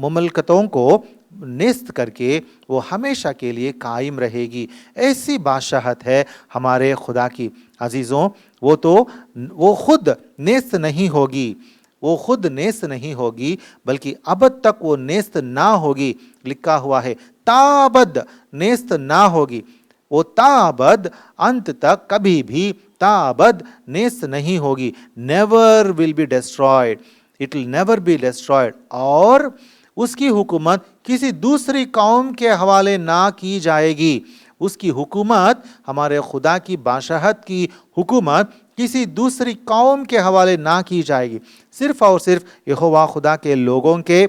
मुमलकतों को नेस्त करके वो हमेशा के लिए कायम रहेगी। ऐसी बादशाहत है हमारे खुदा की। अजीज़ों, वो खुद नेस्त नहीं होगी, वो खुद नेस्त नहीं होगी, बल्कि अब तक वो नेस्त ना होगी। लिखा हुआ है ताबद नेस्त ना होगी। वो ताबद अंत तक कभी भी ताबद नेस्त नहीं होगी। Never will be destroyed, it will never be destroyed. और उसकी हुकूमत किसी दूसरी कौम के हवाले ना की जाएगी। उसकी हुकूमत, हमारे खुदा की बादशाहत की हुकूमत किसी दूसरी कौम के हवाले ना की जाएगी, सिर्फ और सिर्फ यहोवा खुदा के लोगों के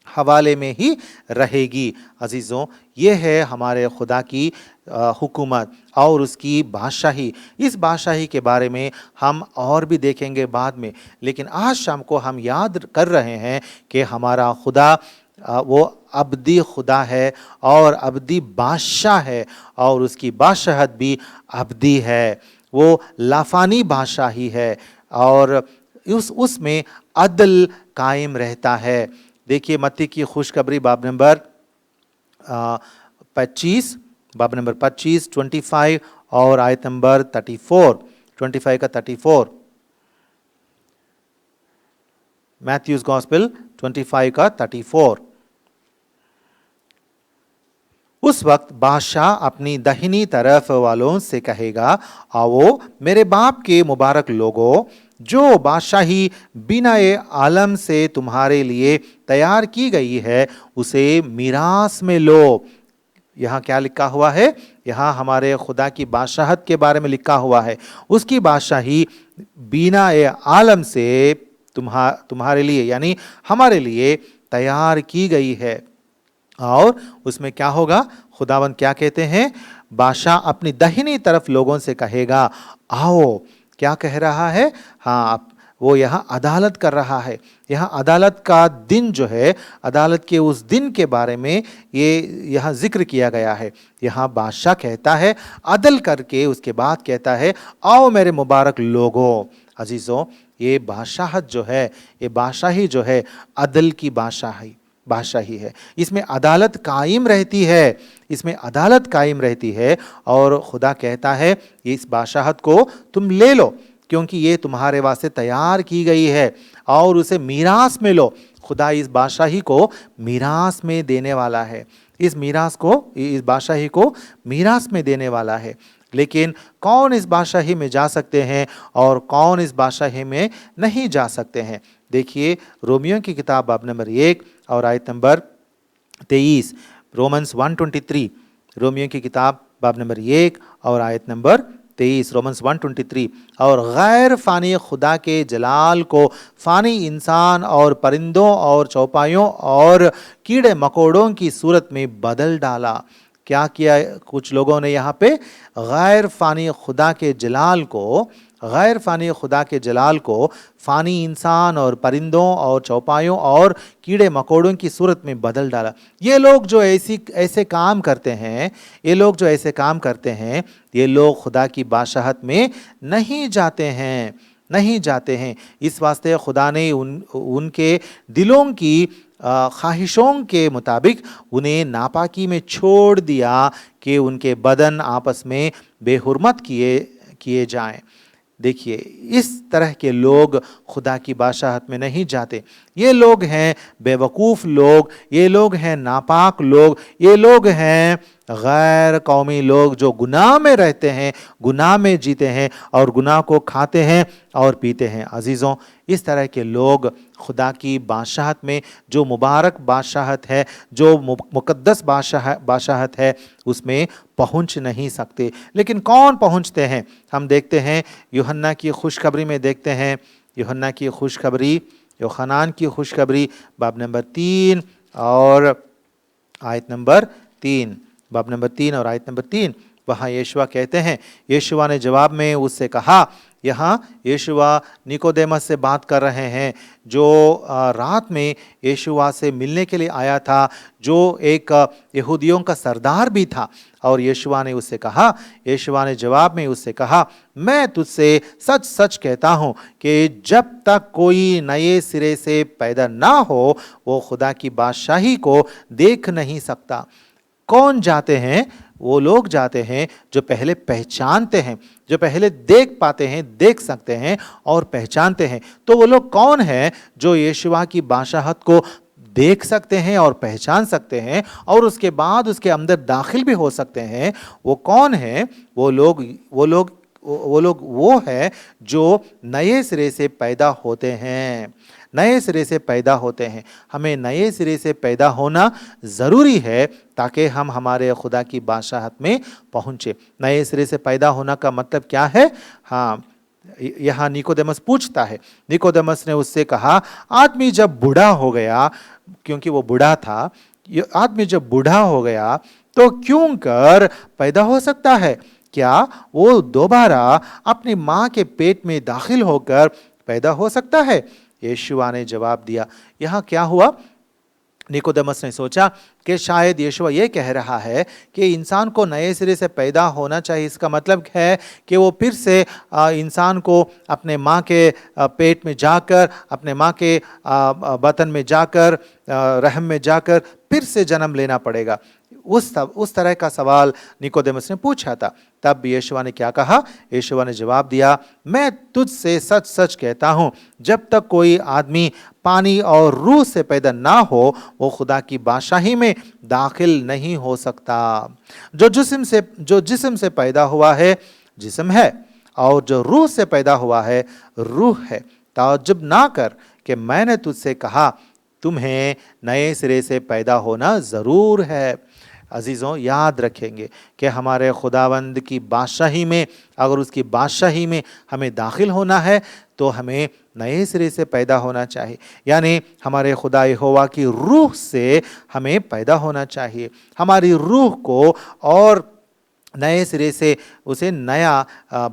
हवाले में ही रहेगी। अजीज़ों, ये है हमारे खुदा की हुकूमत और उसकी बादशाही। इस बादशाही के बारे में हम और भी देखेंगे बाद में, लेकिन आज शाम को हम याद कर रहे हैं कि हमारा खुदा वो अब्दी खुदा है और अब्दी बादशाह है, और उसकी बादशाहत भी अब्दी है। वो लाफानी बादशाही है और उसमें अदल कायम रहता है। देखिए मत्ती की खुशखबरी बाब नंबर 25, 25 और आयत नंबर 25 का 34। मैथ्यूज गॉस्पेल 25 का 34। उस वक्त बादशाह अपनी दाहिनी तरफ वालों से कहेगा, आओ मेरे बाप के मुबारक लोगों, जो बादशाही बिनाए आलम से तुम्हारे लिए तैयार की गई है, उसे मीरास में लो। यहाँ क्या लिखा हुआ है? यहाँ हमारे खुदा की बादशाहत के बारे में लिखा हुआ है। उसकी बादशाही बिनाए आलम से तुम्हारे लिए, यानी हमारे लिए तैयार की गई है। और उसमें क्या होगा? खुदावंद क्या कहते हैं? बादशाह अपनी दाहिनी तरफ लोगों से कहेगा, आओ। क्या कह रहा है? हाँ, وہ یہاں عدالت کر رہا ہے۔ یہاں عدالت کا دن جو ہے، عدالت کے اس دن کے بارے میں یہ یہاں ذکر کیا گیا ہے۔ یہاں بادشاہ کہتا ہے عدل کر کے، اس کے بعد کہتا ہے آؤ میرے مبارک لوگوں۔ عزیزوں، یہ بادشاہت جو ہے، یہ بادشاہی جو ہے، عدل کی بادشاہی ہے۔ اس میں عدالت قائم رہتی ہے، اس میں عدالت قائم رہتی ہے، اور خدا کہتا ہے اس بادشاہت کو تم لے لو، کیونکہ یہ تمہارے واسطے تیار کی گئی ہے، اور اسے میراث میں لو۔ خدا اس بادشاہی کو میراث میں دینے والا ہے، اس بادشاہی کو میراث میں دینے والا ہے۔ لیکن کون اس بادشاہی میں جا سکتے ہیں اور کون اس بادشاہی میں نہیں جا سکتے ہیں؟ دیکھیے رومیوں کی کتاب باب نمبر 1 اور آیت نمبر 23، رومنس 1:23، رومیوں کی کتاب باب نمبر 1 اور آیت نمبر 23، رومنس 1:23، اور غیر فانی خدا کے جلال کو فانی انسان اور پرندوں اور چوپایوں اور کیڑے مکوڑوں کی صورت میں بدل ڈالا۔ کیا کیا کچھ لوگوں نے یہاں پہ؟ غیر فانی خدا کے جلال کو فانی انسان اور پرندوں اور چوپایوں اور کیڑے مکوڑوں کی صورت میں بدل ڈالا۔ یہ لوگ جو ایسے کام کرتے ہیں، یہ لوگ خدا کی بادشاہت میں نہیں جاتے ہیں۔ اس واسطے خدا نے ان کے دلوں کی خواہشوں کے مطابق انہیں ناپاکی میں چھوڑ دیا کہ ان کے بدن آپس میں بے حرمت کیے جائیں۔ دیکھیے اس طرح کے لوگ خدا کی بادشاہت میں نہیں جاتے۔ یہ لوگ ہیں بے وقوف لوگ، یہ لوگ ہیں ناپاک لوگ، یہ لوگ ہیں غیر قومی لوگ جو گناہ میں رہتے ہیں، گناہ میں جیتے ہیں اور گناہ کو کھاتے ہیں اور پیتے ہیں۔ عزیزوں، اس طرح کے لوگ خدا کی بادشاہت میں، جو مبارک بادشاہت ہے، جو مقدس بادشاہت ہے، اس میں پہنچ نہیں سکتے۔ لیکن کون پہنچتے ہیں؟ ہم دیکھتے ہیں یوحنا کی خوشخبری میں، دیکھتے ہیں یوحنان کی خوشخبری باب نمبر 3 اور آیت نمبر 3، باب نمبر 3 اور آیت نمبر 3، وہاں یشوع کہتے ہیں، یشوع نے جواب میں اس سے کہا، یہاں یشوع نیکودیمس سے بات کر رہے ہیں جو رات میں یشوع سے ملنے کے لیے آیا تھا، جو ایک یہودیوں کا سردار بھی تھا۔ اور یشوع نے جواب میں اس سے کہا، میں تجھ سے سچ سچ کہتا ہوں کہ جب تک کوئی نئے سرے سے پیدا نہ ہو وہ خدا کی بادشاہی کو دیکھ نہیں سکتا۔ کون جاتے ہیں؟ وہ لوگ جاتے ہیں جو پہلے پہچانتے ہیں، جو پہلے دیکھ پاتے ہیں، دیکھ سکتے ہیں اور پہچانتے ہیں۔ تو وہ لوگ کون ہیں جو یشوع کی بادشاہت کو دیکھ سکتے ہیں اور پہچان سکتے ہیں اور اس کے بعد اس کے اندر داخل بھی ہو سکتے ہیں؟ وہ کون ہیں؟ وہ لوگ وہ ہے جو نئے سرے سے پیدا ہوتے ہیں، نئے سرے سے پیدا ہوتے ہیں۔ ہمیں نئے سرے سے پیدا ہونا ضروری ہے تاکہ ہم ہمارے خدا کی بادشاہت میں پہنچے۔ نئے سرے سے پیدا ہونا کا مطلب کیا ہے؟ یہاں نیکودیمس پوچھتا ہے، نیکودیمس نے اس سے کہا، آدمی جب بوڑھا ہو گیا، کیونکہ وہ بوڑھا تھا، آدمی جب بوڑھا ہو گیا تو کیوں کر پیدا ہو سکتا ہے؟ کیا وہ دوبارہ اپنی ماں کے پیٹ میں داخل ہو کر پیدا ہو سکتا ہے؟ یشوع نے جواب دیا۔ یہاں کیا ہوا؟ نیکودیمس نے سوچا کہ شاید یشوع یہ کہہ رہا ہے کہ انسان کو نئے سرے سے پیدا ہونا چاہیے۔ اس کا مطلب ہے کہ وہ پھر سے انسان کو اپنے ماں کے پیٹ میں جا کر، اپنے ماں کے بطن میں جا کر، رحم میں جا کر پھر سے جنم لینا پڑے گا۔ اس طرح کا سوال نیکودیمس نے پوچھا تھا۔ تب یشوع نے کیا کہا؟ یشوع نے جواب دیا، میں تجھ سے سچ سچ کہتا ہوں، جب تک کوئی آدمی پانی اور روح سے پیدا نہ ہو وہ خدا کی بادشاہی میں داخل نہیں ہو سکتا۔ جو جسم سے پیدا ہوا ہے جسم ہے، اور جو روح سے پیدا ہوا ہے روح ہے۔ تعجب نہ کر کہ میں نے تجھ سے کہا تمہیں نئے سرے سے پیدا ہونا ضرور ہے۔ عزیزوں، یاد رکھیں گے کہ ہمارے خداوند کی بادشاہی میں، اگر اس کی بادشاہی میں ہمیں داخل ہونا ہے تو ہمیں نئے سرے سے پیدا ہونا چاہیے، یعنی ہمارے خدا یہوہ کی روح سے ہمیں پیدا ہونا چاہیے۔ ہماری روح کو اور نئے سرے سے اسے نیا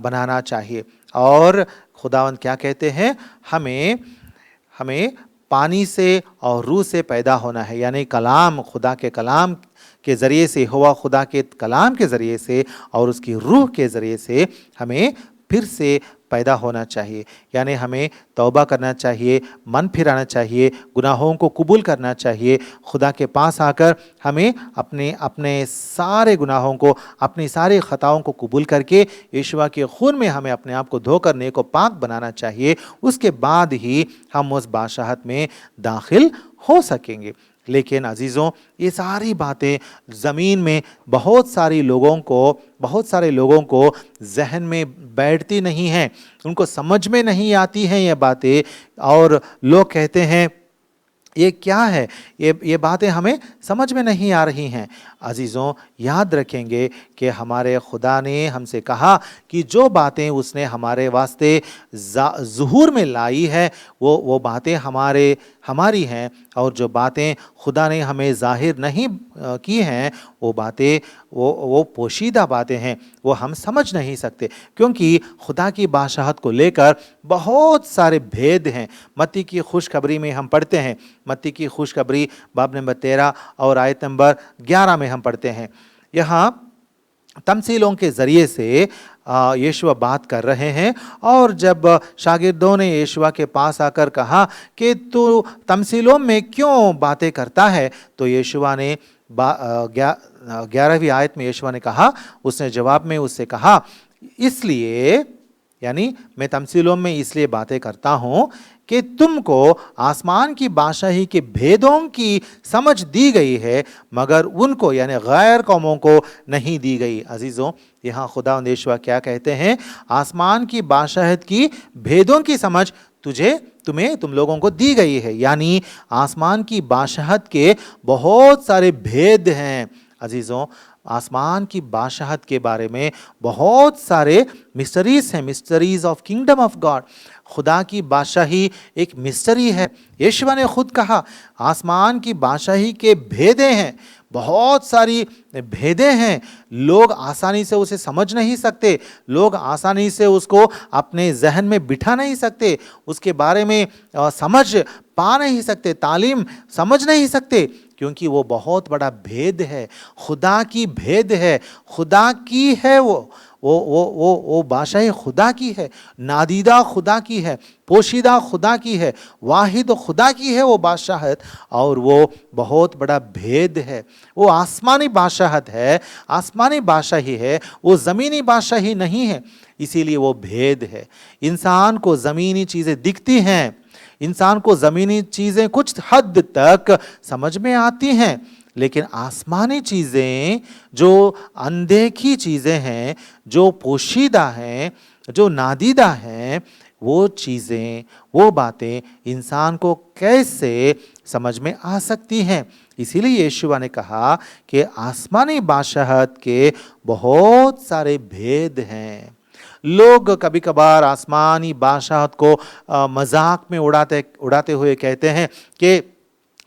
بنانا چاہیے، اور खुदावंद क्या कहते हैं, हमें हमें पानी से और रूह से पैदा होना है, यानी कलाम, खुदा के कलाम के ज़रिए से, यहोवा खुदा के कलाम के ज़रिए से और उसकी रूह के ज़रिए से हमें फिर से पैदा होना चाहिए। यानी हमें तौबा करना चाहिए, मन फिराना चाहिए, गुनाहों को कबूल करना चाहिए। खुदा के पास आकर हमें अपने अपने सारे गुनाहों को, अपनी सारी ख़ताओं को कबूल करके यीशुआ के खून में हमें अपने आप को धोकर नेक व पाक बनाना चाहिए। उसके बाद ही हम उस बादशाहत में दाखिल हो सकेंगे। लेकिन अजीज़ों, ये सारी बातें ज़मीन में बहुत सारे लोगों को जहन में बैठती नहीं हैं, उनको समझ में नहीं आती हैं ये बातें, और लोग कहते हैं ये क्या है, ये बातें हमें समझ में नहीं आ रही हैं। अजीज़ों, याद रखेंगे कि हमारे खुदा ने हमसे कहा कि जो बातें उसने हमारे वास्ते ज़ुहूर में लाई है वो बातें हमारी हैं, और जो बातें खुदा ने हमें ज़ाहिर नहीं की हैं वो बातें वो पोशीदा बातें हैं, वो हम समझ नहीं सकते, क्योंकि खुदा की बादशाहत को लेकर बहुत सारे भेद हैं। मत्ती की खुशखबरी में हम पढ़ते हैं, मत्ती की खुशखबरी बाब नंबर 13 और आयत नंबर 11 में हम पढ़ते हैं, यहाँ तमसीलों के ज़रिए से यीशुआ बात कर रहे हैं। और जब शागिर्दों ने यीशुआ के पास आकर कहा कि तू तमसीलों में क्यों बातें करता है, तो यीशुआ ने 11वीं आयत में यीशुआ ने कहा, उसने जवाब में उससे कहा, इसलिए, यानी मैं तमसीलों में इसलिए बातें करता हूँ कि तुमको आसमान की बादशाही के भेदों की समझ दी गई है, मगर उनको, यानी गैर कौमों को नहीं दी गई। अजीज़ों, यहाँ खुदा यीशुआ क्या कहते हैं, आसमान की बादशाहत की भेदों की समझ तुम लोगों को दी गई है, यानी आसमान की बादशाहत के बहुत सारे भेद हैं। अजीज़ों, आसमान की बादशाहत के बारे में बहुत सारे मिस्टरीज हैं, mysteries of kingdom of God. खुदा की बादशाही एक मिस्टरी है। यीशुआ ने खुद कहा, आसमान की बादशाही के भेदे हैं, बहुत सारी भेदे हैं, लोग आसानी से उसे समझ नहीं सकते, लोग आसानी से उसको अपने जहन में बिठा नहीं सकते, उसके बारे में समझ पा नहीं सकते, तालीम समझ नहीं सकते, क्योंकि वो बहुत बड़ा भेद है, खुदा की भेद है, खुदा की है, वो बादशाही खुदा की है, नादीदा खुदा की है, पोशीदा खुदा की है, वाहिद खुदा की है वो बादशाहत, और वो बहुत बड़ा भेद है। वो आसमानी बादशाहत है, आसमानी बादशाही है, वो ज़मीनी बादशाही नहीं है, इसीलिए वो भेद है। इंसान को ज़मीनी चीज़ें दिखती हैं, इंसान को ज़मीनी चीज़ें कुछ हद तक समझ में आती हैं, लेकिन आसमानी चीज़ें, जो अनदेखी चीज़ें हैं, जो पोशीदा हैं, जो नादीदा हैं, वो चीज़ें, वो बातें इंसान को कैसे समझ में आ सकती हैं। इसीलिए यीशुआ ने कहा कि आसमानी बादशाहत के बहुत सारे भेद हैं। लोग कभी कभार आसमानी बादशाहत को मजाक में उड़ाते हुए कहते हैं कि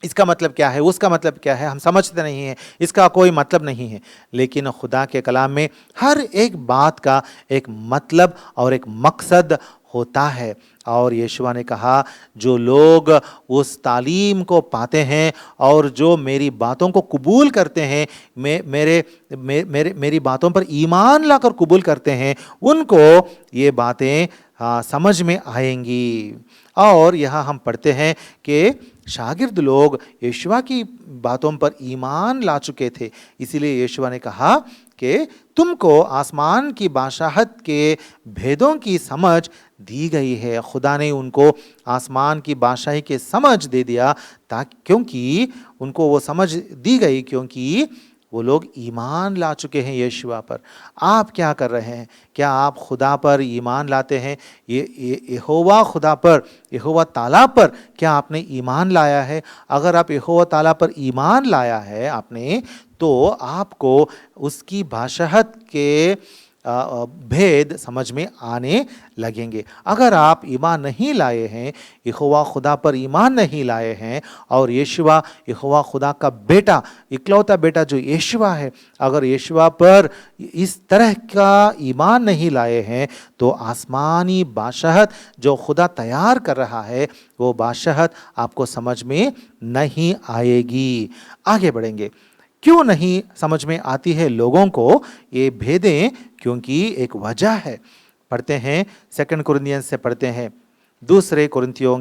इसका मतलब क्या है, उसका मतलब क्या है, हम समझते नहीं हैं, इसका कोई मतलब नहीं है। लेकिन खुदा के कलाम में हर एक बात का एक मतलब और एक मकसद होता है। और यीशुआ ने कहा, जो लोग उस तालीम को पाते हैं और जो मेरी बातों को कबूल करते हैं, मेरी बातों पर ईमान लाकर कबूल करते हैं, उनको ये बातें समझ में आएंगी। और यहाँ हम पढ़ते हैं कि शागिर्द लोग यीशुआ की बातों पर ईमान ला चुके थे, इसीलिए यीशुआ ने कहा कि तुमको आसमान की बादशाहत के भेदों की समझ दी गई है। खुदा ने उनको आसमान की बादशाही के समझ दे दिया, ताकि, क्योंकि उनको वो समझ दी गई, क्योंकि वो लोग ईमान ला चुके हैं यीशुआ पर। आप क्या कर रहे हैं? क्या आप खुदा पर ईमान लाते हैं? ये यहोवा खुदा पर, यहोवा ताला पर क्या आपने ईमान लाया है? अगर आप यहोवा ताला पर ईमान लाया है आपने, तो आपको उसकी बादशाहत के भेद समझ में आने लगेंगे। अगर आप ईमान नहीं लाए हैं, यहोवा खुदा पर ईमान नहीं लाए हैं, और यीशुआ यहोवा खुदा का बेटा, इकलौता बेटा जो यीशुआ है, अगर यीशुआ पर इस तरह का ईमान नहीं लाए हैं, तो आसमानी बादशाहत जो खुदा तैयार कर रहा है, वो बादशाहत आपको समझ में नहीं आएगी। आगे बढ़ेंगे। क्यों नहीं समझ में आती है लोगों को ये भेदें? क्योंकि एक वजह है। पढ़ते हैं 2 कुरिन्थियंस से, पढ़ते हैं दूसरे कुरिन्थियों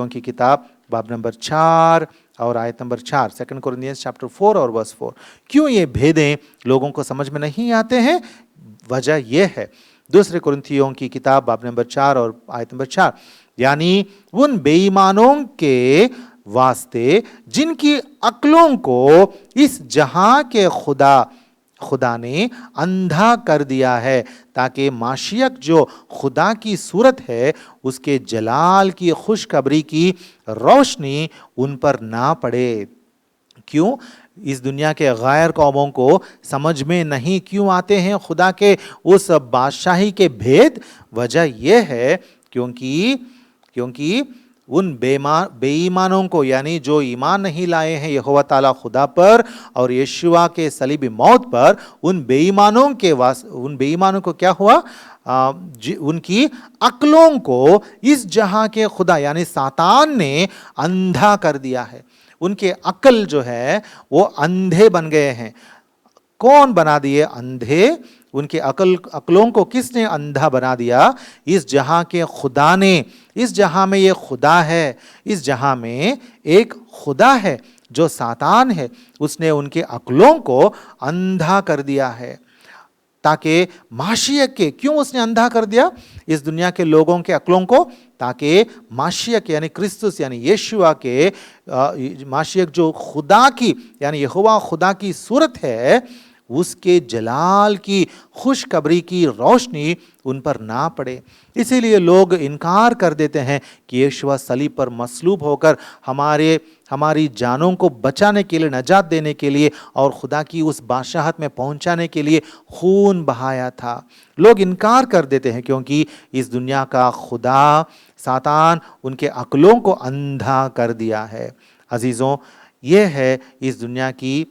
की किताब बाब नंबर 4 और आयत नंबर 4, 2 कुरिन्थियंस चैप्टर 4 और वर्स 4। क्यों ये भेदें लोगों को समझ में नहीं आते हैं? वजह यह है, दूसरे कुरिन्थियों की किताब बाब नंबर 4 और आयत नंबर 4, यानी उन बेईमानों के वास्ते जिनकी अक्लों को इस जहां के खुदा ने अंधा कर दिया है, ताकि माशियक जो खुदा की सूरत है, उसके जलाल की खुशखबरी की रोशनी उन पर ना पड़े। क्यों? इस दुनिया के गैर कौमों को समझ में नहीं क्यों आते हैं खुदा के उस बादशाही के भेद? वजह यह है क्योंकि उन बेईमानों को, यानी जो ईमान नहीं लाए हैं यहोवा ताला खुदा पर और यीशुआ के सलीबी मौत पर, उन बेईमानों को क्या हुआ? उनकी अक्लों को इस जहां के खुदा यानी सातान ने अंधा कर दिया है। उनके अक्ल जो है वो अंधे बन गए हैं। कौन बना दिए अंधे? उनके अक्लों को किसने अंधा बना दिया? इस जहां के खुदा ने। इस जहां में ये खुदा है, इस जहां में एक खुदा है जो सातान है, उसने उनके अक्लों को अंधा कर दिया है, ताकि माशियक के, क्यों उसने अंधा कर दिया इस दुनिया के लोगों के अक्लों को? ताकि माशियक यानी क्रिस्तुस यानी यीशुआ के माशियक जो खुदा की यानी यहोवा खुदा की सूरत है, उसके जलाल की खुशखबरी की रोशनी उन पर ना पड़े। इसीलिए लोग इनकार कर देते हैं कि यीशुआ सलीब पर मसलूब होकर हमारी जानों को बचाने के लिए, नजात देने के लिए और खुदा की उस बादशाहत में पहुंचाने के लिए खून बहाया था। लोग इनकार कर देते हैं क्योंकि इस दुनिया का खुदा सातान उनके अक्लों को अंधा कर दिया है। अजीज़ों, ये है इस दुनिया की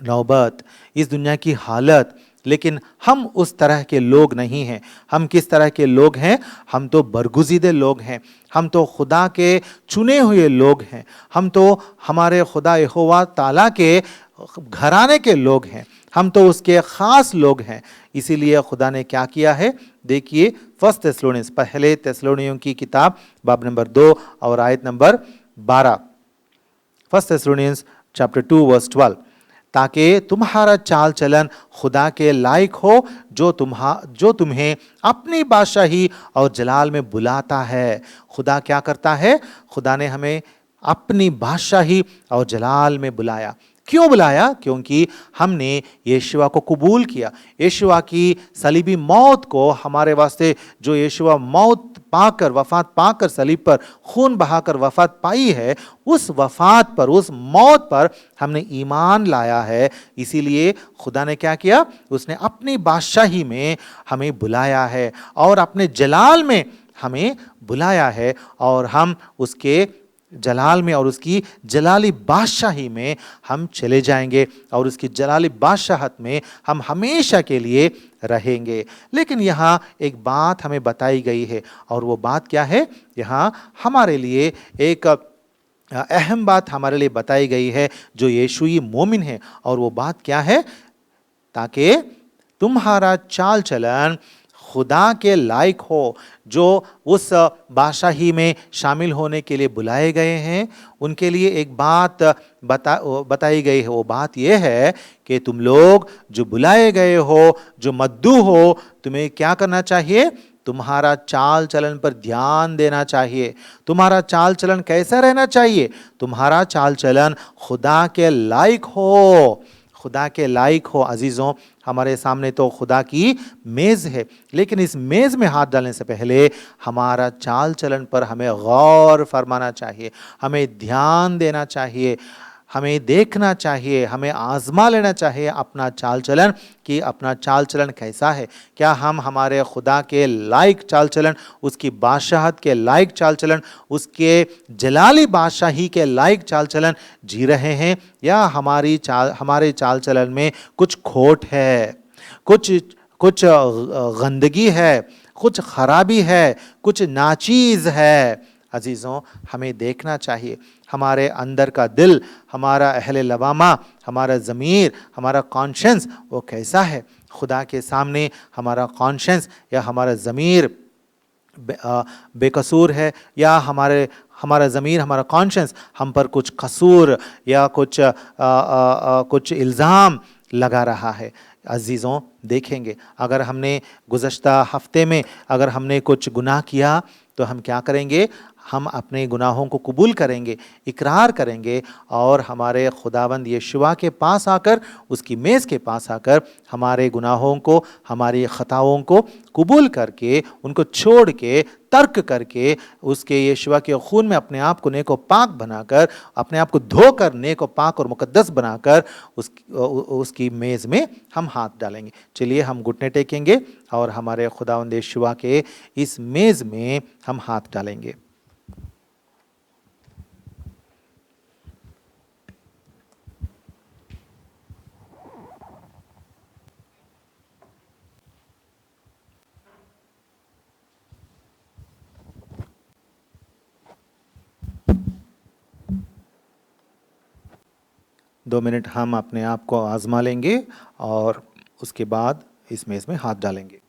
नौबत, इस दुनिया की हालत। लेकिन हम उस तरह के लोग नहीं हैं। हम किस तरह के लोग हैं? हम तो बरगुज़ीदे लोग हैं, हम तो खुदा के चुने हुए लोग हैं, हम तो हमारे खुदा यहोवा ताला के घराने के लोग हैं, हम तो उसके ख़ास लोग हैं। इसीलिए खुदा ने क्या किया है? देखिए, पहले थिस्सलुनीयों की किताब बाब नंबर 2 और आयत नंबर 12, 1 थिस्सलुनीयंस चैप्टर 2 वर्स 12, ताकि तुम्हारा चाल चलन खुदा के लायक हो जो तुम्हें अपनी बादशाही और जलाल में बुलाता है। खुदा क्या करता है? खुदा ने हमें अपनी बादशाही और जलाल में बुलाया। क्यों बुलाया? क्योंकि हमने यीशुआ को कबूल किया। यीशुआ की सलीबी मौत को हमारे वास्ते, जो यीशुआ वफ़ात पाकर सलीब पर खून बहाकर वफ़ात पाई है, उस वफ़ात पर, उस मौत पर हमने ईमान लाया है। इसीलिए खुदा ने क्या किया? उसने अपनी बादशाही में हमें बुलाया है और अपने जलाल में हमें बुलाया है, और हम उसके जलाल में और उसकी जलाली बादशाही में हम चले जाएंगे और उसकी जलाली बादशाहत में हम हमेशा के लिए रहेंगे। लेकिन यहाँ एक बात हमें बताई गई है, और वो बात क्या है? यहाँ हमारे लिए एक अहम बात हमारे लिए बताई गई है जो यीशुई मोमिन है। और वो बात क्या है? ताकि तुम्हारा चाल चलन खुदा के लायक हो। जो उस बादशाही में शामिल होने के लिए बुलाए गए हैं, उनके लिए एक बात बताई गई है। वो बात यह है कि तुम लोग जो बुलाए गए हो, जो मद्दू हो, तुम्हें क्या करना चाहिए? तुम्हारा चाल चलन पर ध्यान देना चाहिए। तुम्हारा चाल चलन कैसा रहना चाहिए? तुम्हारा चाल चलन खुदा के लायक हो, खुदा के लायक हो। अजीज़ों, हमारे सामने तो खुदा की मेज़ है, लेकिन इस मेज़ में हाथ डालने से पहले हमारा चाल चलन पर हमें गौर फरमाना चाहिए, हमें ध्यान देना चाहिए। हमें देखना चाहिए, हमें आज़मा लेना चाहिए अपना चाल चलन कि अपना चाल चलन कैसा है। क्या हम हमारे खुदा के लायक चाल चलन, उसकी बादशाहत के लायक चाल चलन, उसके जलाली बादशाही के लायक चाल चलन जी रहे हैं, या हमारे चाल चलन में कुछ खोट है, कुछ कुछ गंदगी है, कुछ खराबी है, कुछ नाचीज़ है। अजीज़ों, हमें देखना चाहिए हमारे अंदर का दिल, हमारा अहले लवामा, हमारा ज़मीर, हमारा कॉन्शेंस वो कैसा है। खुदा के सामने हमारा कॉन्शेंस या हमारा ज़मीर बेकसूर है, या हमारा ज़मीर, हमारा कॉन्शेंस हम पर कुछ कसूर या कुछ इल्ज़ाम लगा रहा है। अजीज़ों, देखेंगे अगर हमने गुज़श्ता हफ्ते में अगर हमने कुछ गुनाह किया तो हम क्या करेंगे, हम अपने गुनाहों को कबूल करेंगे, इकरार करेंगे और हमारे खुदावंद यीशुआ के पास आकर, उसकी मेज़ के पास आकर हमारे गुनाहों को, हमारी ख़ताओं को कबूल करके, उनको छोड़ के, तर्क करके, उसके यीशुआ के खून में अपने आप को नेको पाक बनाकर, अपने आप को धोकर नेको पाक और मुकद्दस बनाकर उसकी मेज़ में हम हाथ डालेंगे। चलिए हम घुटने टेकेंगे और हमारे खुदावंद यीशुआ के इस मेज़ में हम हाथ डालेंगे। दो मिनट हम अपने आप को आज़मा लेंगे और उसके बाद इस मेज़ में हाथ डालेंगे।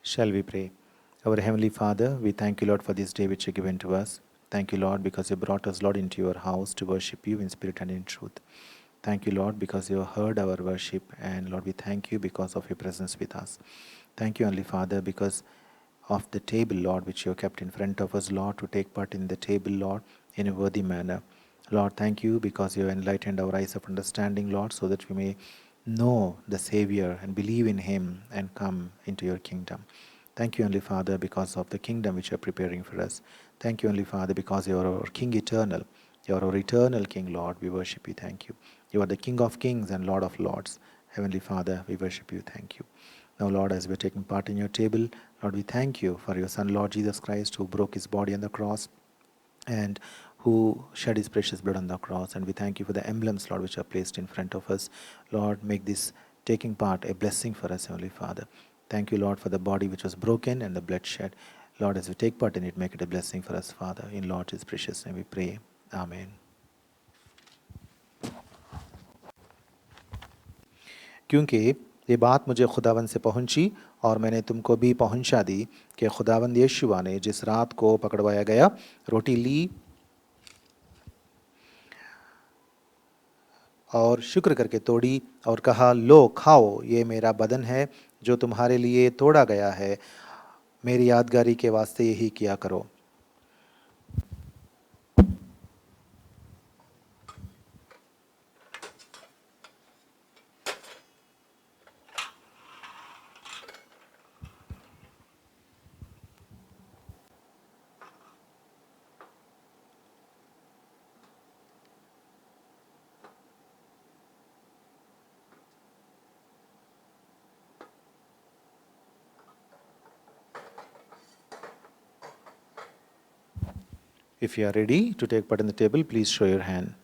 Shall we pray? Our Heavenly Father, we thank you, Lord, for this day which you given to us. Thank you, Lord, because you brought us, Lord, into your house to worship you in spirit and in truth. Thank you, Lord, because you heard our worship. And Lord, we thank you because of your presence with us. Thank you, Heavenly Father, because of the table, Lord, which you have kept in front of us, Lord, to take part in the table, Lord, in a worthy manner. Lord, thank you because you have enlightened our eyes of understanding, Lord, so that we may know the Savior and believe in him and come into your kingdom. Thank you, Heavenly Father, because of the kingdom which you are preparing for us. Thank you, Heavenly Father, because you are our King eternal. You are our eternal King, Lord. We worship you. Thank you. You are the King of kings and Lord of lords. Heavenly Father, we worship you. Thank you. Now, Lord, as we are taking part in your table, Lord, we thank you for your Son, Lord Jesus Christ, who broke his body on the cross and who shed his precious blood on the cross. And we thank you for the emblems, Lord, which are placed in front of us. Lord, make this taking part a blessing for us, Heavenly Father. Thank you, Lord, for the body which was broken and the blood shed. Lord, as we take part in it, make it a blessing for us, Father. In Lord, his precious name we pray. Amen. क्योंकि ये बात मुझे खुदावंद से पहुंची और मैंने तुमको भी पहुंचा दी कि खुदावंद यीशुआ ने जिस रात को पकड़वाया गया रोटी ली اور شکر کر کے توڑی اور کہا لو کھاؤ یہ میرا بدن ہے جو تمہارے لیے توڑا گیا ہے میری یادگاری کے واسطے یہی کیا کرو. If you are ready to take part in the table, please show your hand.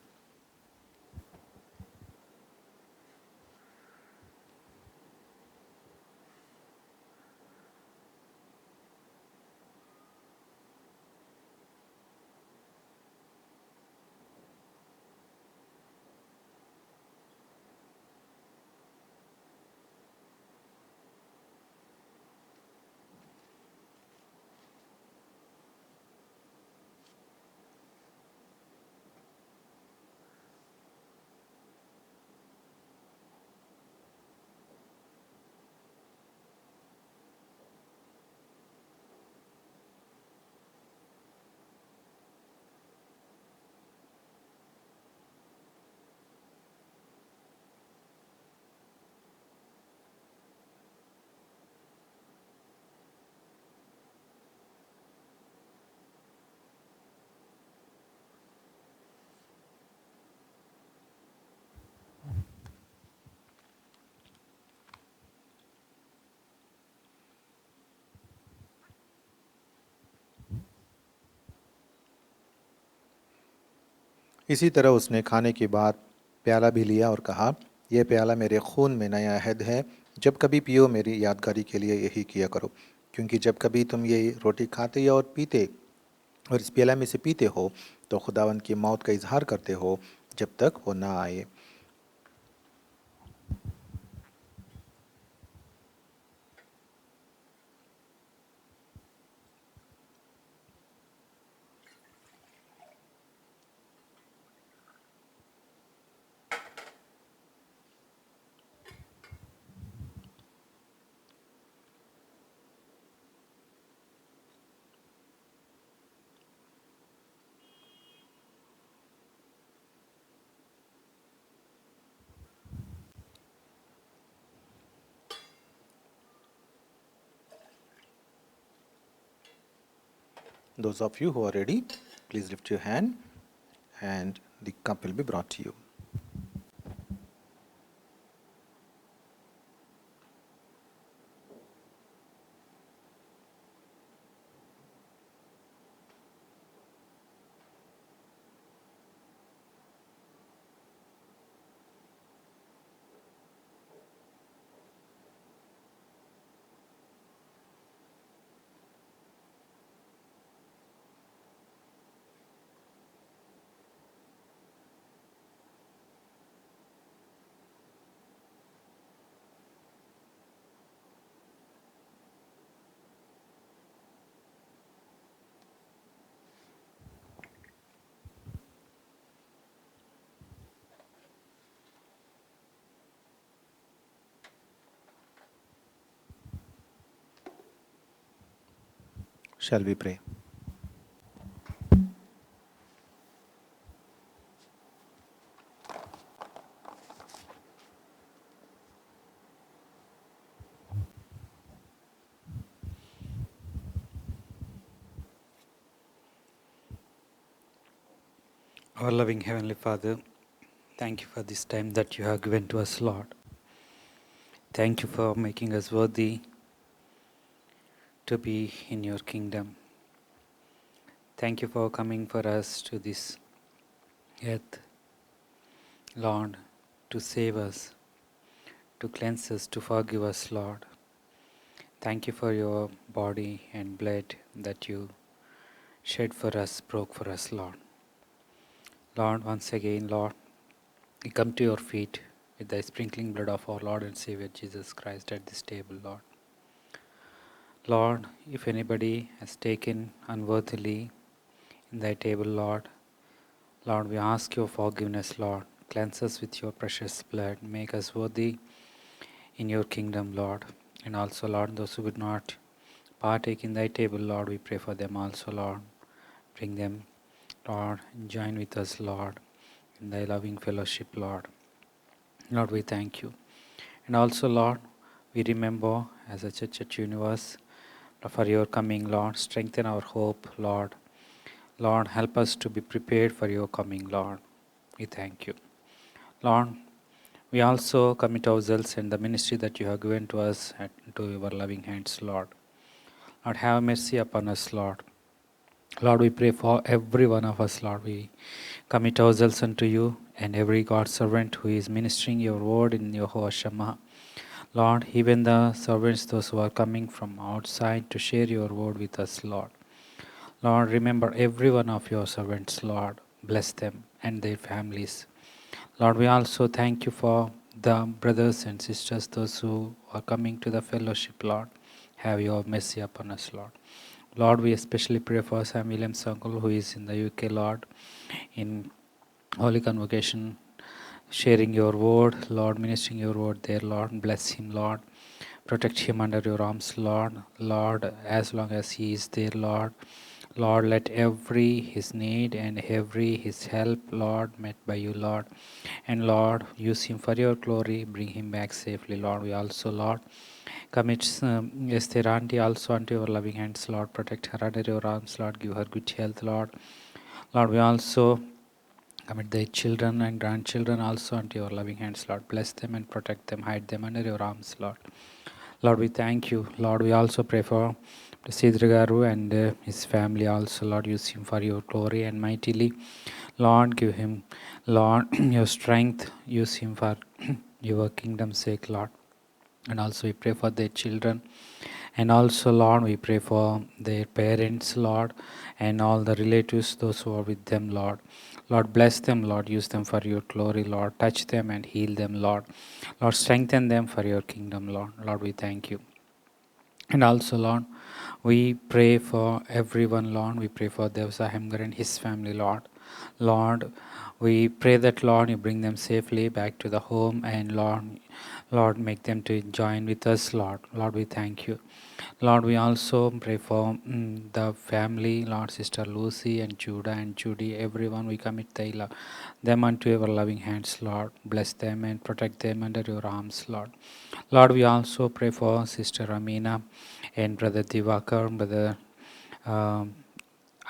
اسی طرح اس نے کھانے کے بعد پیالہ بھی لیا اور کہا یہ پیالہ میرے خون میں نیا عہد ہے جب کبھی پیو میری یادگاری کے لیے یہی کیا کرو کیونکہ جب کبھی تم یہ روٹی کھاتے اور پیتے اور اس پیالہ میں سے پیتے ہو تو خداوند کی موت کا اظہار کرتے ہو جب تک وہ نہ آئے. Those of you who are ready, please lift your hand and the cup will be brought to you. Shall we pray? Our loving Heavenly Father, thank you for this time that you have given to us, Lord. Thank you for making us worthy to be in your kingdom. Thank you for coming for us to this earth, Lord, to save us, to cleanse us, to forgive us, Lord. Thank you for your body and blood that you shed for us, broke for us, Lord. Lord, once again, Lord, we come to your feet with the sprinkling blood of our Lord and Savior Jesus Christ at this table, Lord. Lord, if anybody has taken unworthily in thy table, Lord, we ask your forgiveness, Lord. Cleanse us with your precious blood. Make us worthy in your kingdom, Lord. And also, Lord, those who would not partake in thy table, Lord, we pray for them also, Lord. Bring them, Lord, and join with us, Lord, in thy loving fellowship, Lord. Lord, we thank you. And also, Lord, we remember as a church at Universe for your coming, Lord. Strengthen our hope, Lord. Lord, help us to be prepared for your coming, Lord. We thank you. Lord, we also commit ourselves and the ministry that you have given to us to your loving hands, Lord. Lord, have mercy upon us, Lord. Lord, we pray for every one of us, Lord. We commit ourselves unto you and every God servant who is ministering your word in your Shema. Lord, even the servants, those who are coming from outside to share your word with us, Lord. Lord, remember every one of your servants, Lord. Bless them and their families. Lord, we also thank you for the brothers and sisters, those who are coming to the fellowship, Lord. Have your mercy upon us, Lord. Lord, we especially pray for Sam Williams' uncle who is in the UK, Lord, in Holy Convocation, sharing your word, Lord, ministering your word there, Lord. Bless him, Lord. Protect him under your arms, Lord. Lord, as long as he is there, Lord. Lord, let every his need and every his help, Lord, met by you, Lord. And Lord, use him for your glory. Bring him back safely, Lord. We also, Lord, commit Esther Auntie also unto your loving hands, Lord. Protect her under your arms, Lord. Give her good health, Lord. Lord, we also commit their children and grandchildren also unto your loving hands, Lord. Bless them and protect them. Hide them under your arms, Lord. Lord, we thank you. Lord, we also pray for Sidra Garu and his family also. Lord, use him for your glory and mightily. Lord, give him, Lord, your strength. Use him for your kingdom's sake, Lord. And also we pray for their children. And also, Lord, we pray for their parents, Lord, and all the relatives, those who are with them, Lord. Lord, bless them, Lord. Use them for your glory, Lord. Touch them and heal them, Lord. Lord, strengthen them for your kingdom, Lord. Lord, we thank you. And also, Lord, we pray for everyone, Lord. We pray for Devsa Hemgar and his family, Lord. Lord, we pray that, Lord, you bring them safely back to the home, and Lord, make them to join with us, Lord. Lord, we thank you. Lord, we also pray for the family, Lord, Sister Lucy and Judah and Judy, everyone. We commit them unto your loving hands, Lord. Bless them and protect them under your arms, Lord. Lord, we also pray for Sister Amina and Brother Divakar, Brother um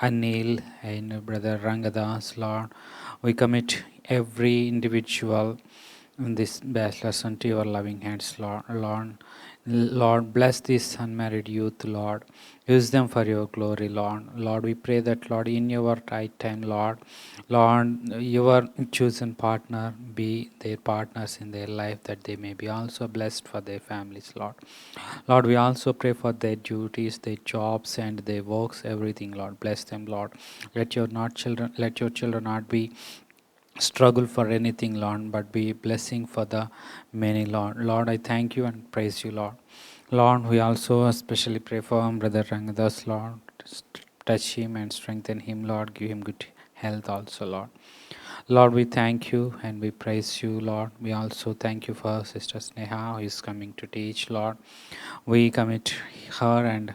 Anil and Brother Rangadas, Lord. We commit every individual in this bachelor's unto your loving hands, Lord. Lord, bless this unmarried youth, Lord. Use them for your glory, Lord. Lord, we pray that, Lord, in your right time, Lord, your chosen partner be their partners in their life, that they may be also blessed for their families, Lord. Lord, we also pray for their duties, their jobs, and their works, everything, Lord. Bless them, Lord. Let your children not be struggle for anything, Lord, but be blessing for the many, Lord. Lord, I thank you and praise you, Lord. Lord, we also especially pray for Brother Rangadas, Lord. Touch him and strengthen him, Lord. Give him good health also, Lord. Lord, we thank you and we praise you, Lord. We also thank you for Sister Sneha who is coming to teach, Lord. We commit her and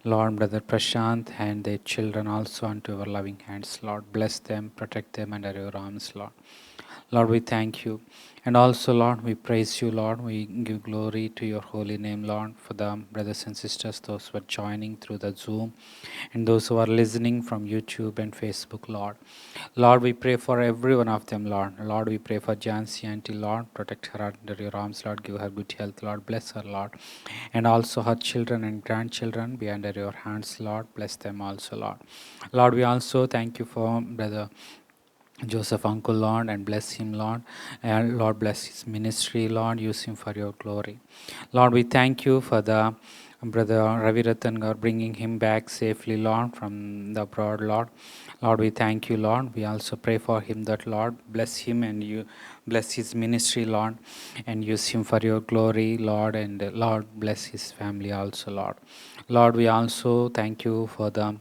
Lord, Brother Prashant and their children also unto your loving hands, Lord. Bless them, protect them under your arms, Lord. Lord, we thank you. And also, Lord, we praise you, Lord. We give glory to your holy name, Lord, for the brothers and sisters, those who are joining through the Zoom, and those who are listening from YouTube and Facebook, Lord. Lord, we pray for every one of them, Lord. Lord, we pray for Jancy Auntie, Lord. Protect her under your arms, Lord. Give her good health, Lord. Bless her, Lord. And also her children and grandchildren be under your hands, Lord. Bless them also, Lord. Lord, we also thank you for Brother Joseph, Uncle, Lord, and bless him, Lord. And Lord, bless his ministry, Lord. Use him for your glory. Lord, we thank you for the Brother Ravi Ratanga, bringing him back safely, Lord, from the abroad, Lord. Lord, we thank you, Lord. We also pray for him that, Lord, bless him and you bless his ministry, Lord, and use him for your glory, Lord, and Lord, bless his family also, Lord. Lord, we also thank you for the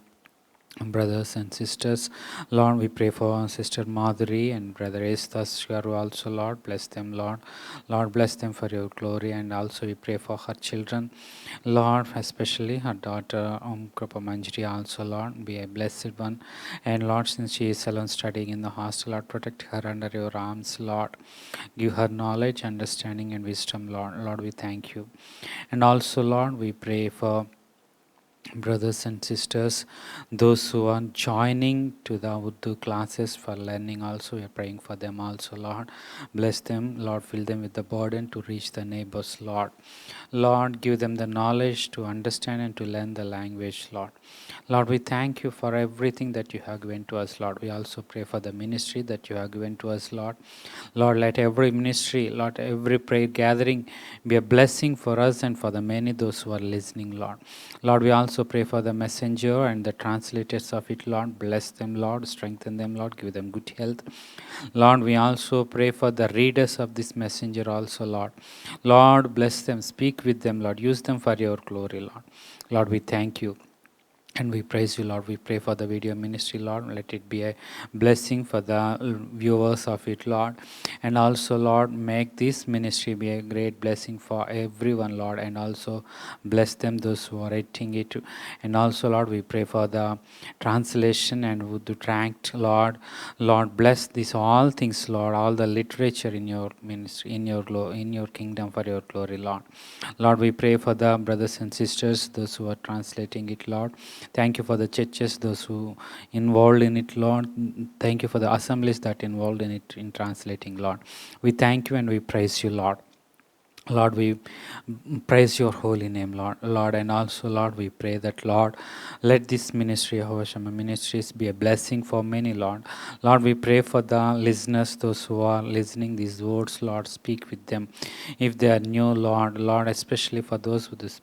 brothers and sisters. Lord, we pray for Sister Madhuri and Brother Estas Garu also, Lord. Bless them, Lord. Lord, bless them for your glory. And also we pray for her children, Lord, especially her daughter Kripa Manjri also, Lord. Be a blessed one. And Lord, since she is alone studying in the hostel, Lord, protect her under your arms, Lord. Give her knowledge, understanding, and wisdom, Lord. Lord, we thank you. And also, Lord, we pray for brothers and sisters, those who are joining to the Urdu classes for learning also, we are praying for them also, Lord. Bless them, Lord, fill them with the burden to reach the neighbors, Lord. Lord, give them the knowledge to understand and to learn the language, Lord. Lord, we thank you for everything that you have given to us, Lord. We also pray for the ministry that you have given to us, Lord. Lord, let every ministry, Lord, every prayer gathering be a blessing for us and for the many those who are listening, Lord. Lord, we also pray for the messenger and the translators of it, Lord. Bless them, Lord. Strengthen them, Lord. Give them good health. Lord, we also pray for the readers of this messenger also, Lord. Lord, bless them. Speak with them, Lord. Use them for your glory, Lord. Lord, we thank you. And we praise you, Lord. We pray for the video ministry, Lord. Let it be a blessing for the viewers of it, Lord. And also, Lord, make this ministry be a great blessing for everyone, Lord. And also bless them, those who are writing it. And also, Lord, we pray for the translation and with the tract, Lord. Lord, bless these all things, Lord. All the literature in your ministry, in your kingdom for your glory, Lord. Lord, we pray for the brothers and sisters, those who are translating it, Lord. Thank you for the churches, those who involved in it, Lord. Thank you for the assemblies that involved in it in translating, Lord. We thank you and we praise you, Lord. Lord, we praise your holy name, Lord. Lord, and also, Lord, we pray that, Lord, let this ministry, Hoshama Ministries, be a blessing for many, Lord. Lord, we pray for the listeners, those who are listening these words, Lord, speak with them. If they are new, Lord, especially for those who this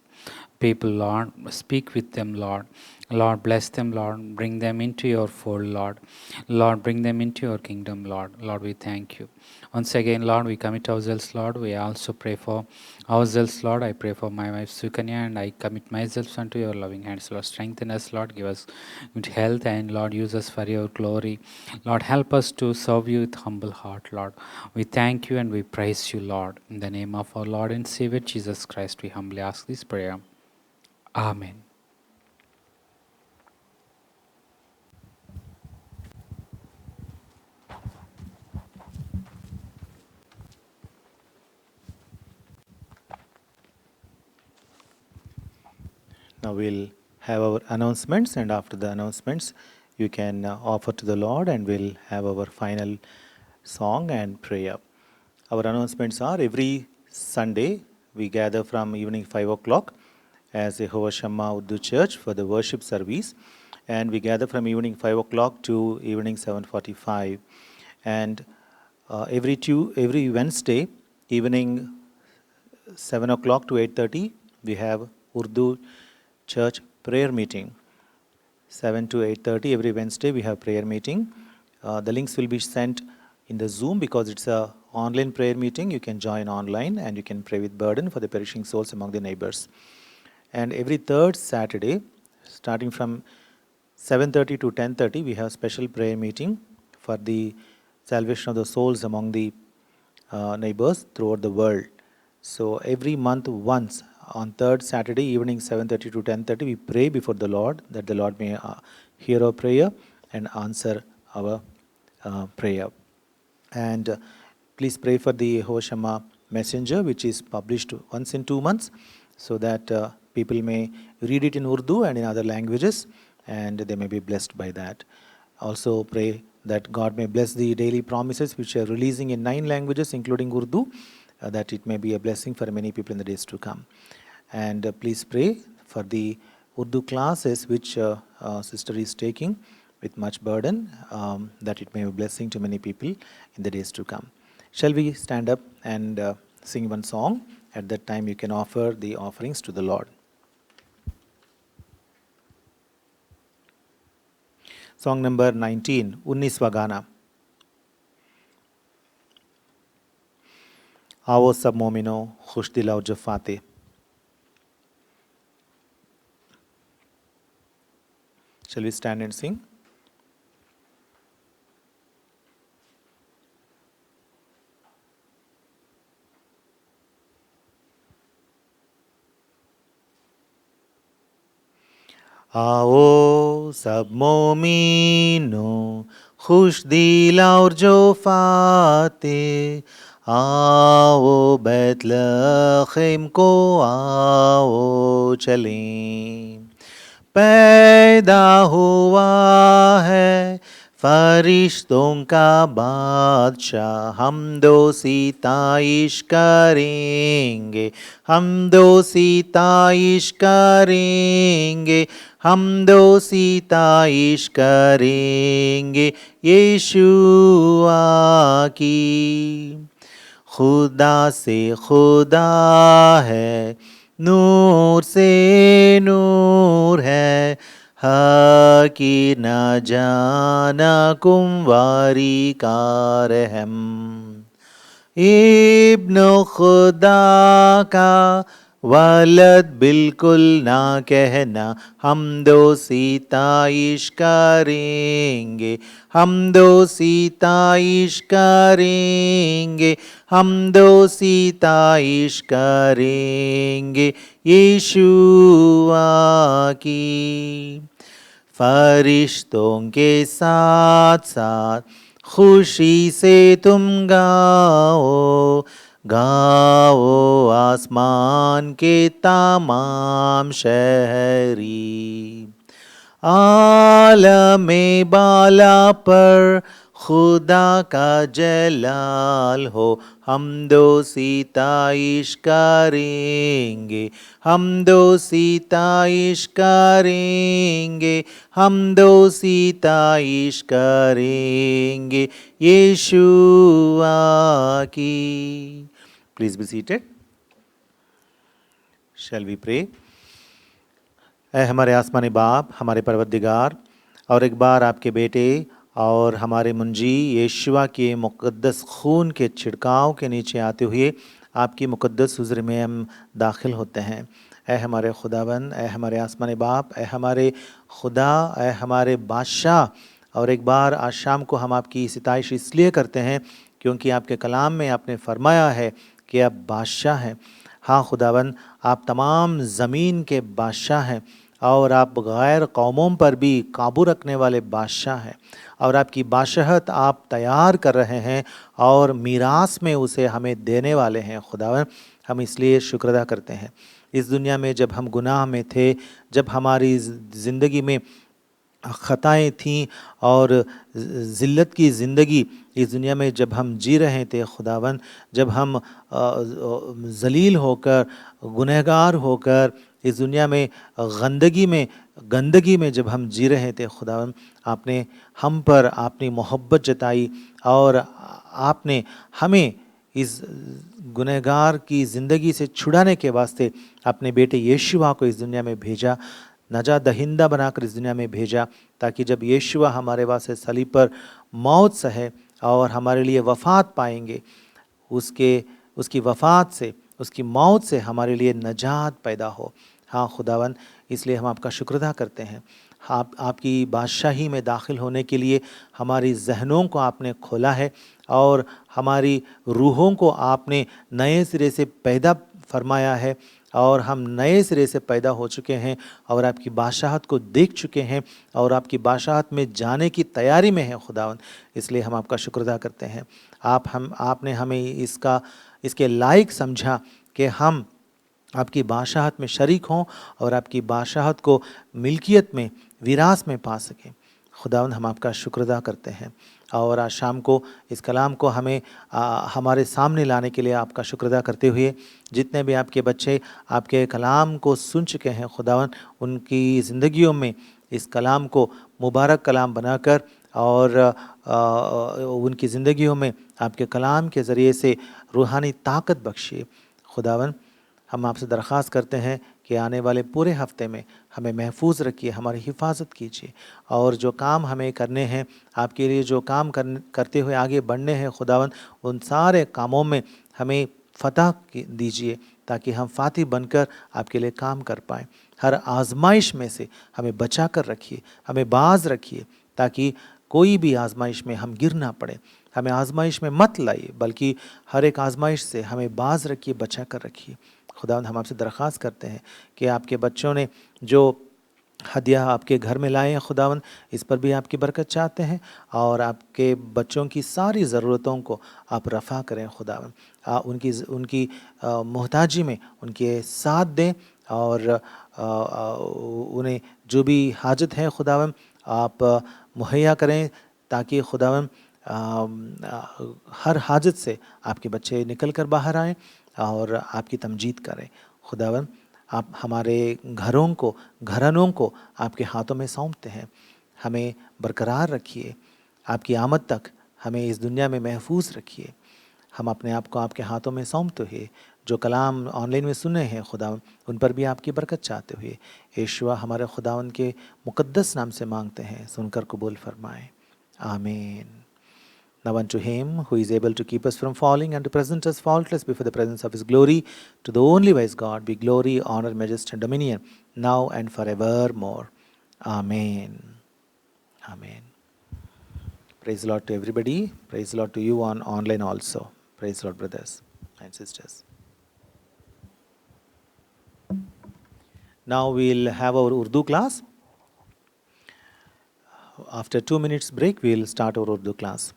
people, Lord, speak with them, Lord. Lord, bless them, Lord. Bring them into your fold, Lord. Lord, bring them into your kingdom, Lord. Lord, we thank you. Once again, Lord, we commit ourselves, Lord. We also pray for ourselves, Lord. I pray for my wife, Sukanya, and I commit myself unto your loving hands, Lord. Strengthen us, Lord. Give us good health, and, Lord, use us for your glory. Lord, help us to serve you with humble heart, Lord. We thank you and we praise you, Lord. In the name of our Lord and Savior, Jesus Christ, we humbly ask this prayer. Amen. Now we'll have our announcements, and after the announcements, you can offer to the Lord, and we'll have our final song and prayer. Our announcements are every Sunday we gather from evening 5 o'clock as a Hoshama Urdu Church for the worship service, and we gather from evening 5 o'clock to evening 7:45. And every Wednesday evening 7 o'clock to 8:30 we have Urdu Church prayer meeting. 7 to 8:30 every Wednesday we have prayer meeting. The links will be sent in the Zoom because it's a online prayer meeting. You can join online and you can pray with burden for the perishing souls among the neighbors. And every third Saturday, starting from 7:30 to 10:30, we have special prayer meeting for the salvation of the souls among the neighbors throughout the world. So every month once on third Saturday evening 7:30 to 10:30 we pray before the Lord that the Lord may hear our prayer and answer our prayer. And please pray for the Hoshama Messenger, which is published once in 2 months, so that people may read it in Urdu and in other languages, and they may be blessed by that. Also pray that God may bless the daily promises which are releasing in 9 languages, including Urdu, that it may be a blessing for many people in the days to come. And please pray for the Urdu classes which sister is taking with much burden, that it may be a blessing to many people in the days to come. Shall we stand up and sing one song? At that time you can offer the offerings to the Lord. Song number 19, Unniswagana. आओ सब मोमिनो खुश दिलाओ जफ़ाते, Shall we stand and sing? आओ सब मोमिनो खुश दिल और जो फाते, आओ बैतलहम को आओ चलें। पैदा हुआ है फरिश्तों का बादशाह, हम दो सिताइश करेंगे, हम दो सिताइश करेंगे, हम दो सिताइश करेंगे यीशुआ की। खुदा से खुदा है, नूर से नूर है, हकी न जाना कुंवारी का रहम। इब्न खुदा का वलद बिल्कुल ना कहना, हम दो सिताइश करेंगे, हम दो सिताइश करेंगे, हम दो सिताइश करेंगे यीशुआ की। फरिश्तों के साथ साथ खुशी से तुम गाओ, गाओ आसमान के तमाम शहरी। आलमे बाला पर खुदा का जलाल हो, हम दो सिताइश करेंगे, हम दो सिताइश करेंगे, हम दो सिताइश करेंगे यीशुआ की। Please be seated. Shall we pray? ऐ हमारे आसमानी बाप, हमारे परवरदिगार, और एक बार आपके बेटे और हमारे मुंजी यीशुआ के मुक़द्दस खून के छिड़काव के नीचे आते हुए आपकी मुक़द्दस हुज़ूर में हम दाखिल होते हैं। ऐ हमारे खुदावन, ऐ हमारे आसमानी बाप, ऐ हमारे खुदा, ऐ हमारे बादशाह, और एक बार आज शाम को हम आपकी सिताइश इसलिए करते हैं क्योंकि आपके कलाम में आपने फरमाया है कि आप बादशाह हैं। हाँ खुदावन, आप तमाम ज़मीन के बादशाह हैं और आप गैर कौमों पर भी काबू रखने वाले बादशाह हैं, और आपकी बादशाहत आप तैयार कर रहे हैं और मीरास में उसे हमें देने वाले हैं। खुदावन, हम इसलिए शुक्र अदा करते हैं। इस दुनिया में जब हम गुनाह में थे, जब हमारी ज़िंदगी में ख़ताएँ थीं और ज़िल्लत की ज़िंदगी इस दुनिया में जब हम जी रहे थे खुदावन, जब हम ज़लील होकर, गुनहगार होकर इस दुनिया में गंदगी में जब हम जी रहे थे खुदावन, आपने हम पर अपनी मोहब्बत जताई और आपने हमें इस गुनहगार की ज़िंदगी से छुड़ाने के वास्ते अपने बेटे यीशुआ को इस दुनिया में भेजा, नजात दहिंदा बनाकर इस दुनिया में भेजा, ताकि जब यीशुआ हमारे वास्ते सलीब पर मौत सहे और हमारे लिए वफ़ात पाएंगे, उसकी वफ़ात से, उसकी मौत से हमारे लिए नजात पैदा हो। हाँ खुदावन, इसलिए हम आपका शुक्र अदा करते हैं। आपकी बादशाही में दाखिल होने के लिए हमारी जहनों को आपने खोला है और हमारी रूहों को आपने नए सिरे से पैदा फरमाया है, और हम नए सिरे से पैदा हो चुके हैं और आपकी बादशाहत को देख चुके हैं और आपकी बादशाहत में जाने की तैयारी में हैं खुदावन। इसलिए हम आपका शुक्र अदा करते हैं। आपने हमें इसके लायक समझा कि हम आपकी बादशाहत में शरीक हों और आपकी बादशाहत को मिल्कियत में, विरास में पा सकें। खुदावंद, हम आपका शुक्र अदा करते हैं और आज शाम को इस कलाम को हमें हमारे सामने लाने के लिए आपका शुक्र अदा करते हुए, जितने भी आपके बच्चे आपके कलाम को सुन चुके हैं खुदावंद, उनकी ज़िंदगियों में इस कलाम को मुबारक कलाम बनाकर और उनकी ज़िंदगियों में आपके कलाम के ज़रिए से रूहानी ताकत बख्शिए। खुदावंद, हम आपसे दरख्वास्त करते हैं कि आने वाले पूरे हफ्ते में हमें महफूज रखिए, हमारी हिफाजत कीजिए, और जो काम हमें करने हैं, आपके लिए जो काम करते हुए आगे बढ़ने हैं खुदावंद, उन सारे कामों में हमें फ़तह दीजिए, ताकि हम फातिह बनकर आपके लिए काम कर पाएँ। हर आजमाइश में से हमें बचा कर रखिए, हमें बाज रखिए, ताकि कोई भी आजमाइश में हम गिर ना पड़े। हमें आजमाइश में मत लाइए, बल्कि हर एक आजमाइश से हमें बाज रखिए, बचा कर रखिए। खुदावंद, हम आपसे दरख्वास्त करते हैं कि आपके बच्चों ने जो हदिया आपके घर में लाए हैं खुदावंद, इस पर भी आपकी बरकत चाहते हैं, और आपके बच्चों की सारी ज़रूरतों को आप रफ़ा करें खुदावंद। उनकी मोहताजी में उनके साथ दें, और उन्हें जो भी हाजत है खुदावंद आप मुहैया करें, ताकि खुदावंद हर हाजत से आपके बच्चे निकल कर बाहर आएँ और आपकी तमजीद करें। खुदावंद, आप हमारे घरानों को आपके हाथों में सौंपते हैं। हमें बरकरार रखिए, आपकी आमद तक हमें इस दुनिया में महफूज रखिए। हम अपने आप को आपके हाथों में सौंपते हुए जो कलाम ऑनलाइन में सुने हैं खुदावंद, उन पर भी आपकी बरकत चाहते हुए यीशुआ हमारे खुदावंद के मुक़द्दस नाम से मांगते हैं, सुनकर कबूल फरमाएं। आमीन। Now unto him who is able to keep us from falling and to present us faultless before the presence of his glory, to the only wise God be glory, honor, majesty and dominion, now and forevermore. Amen. Amen. Praise the Lord to everybody. Praise the Lord to you on online also. Praise the Lord, brothers and sisters. Now we'll have our Urdu class. After 2 minutes break, we'll start our Urdu class.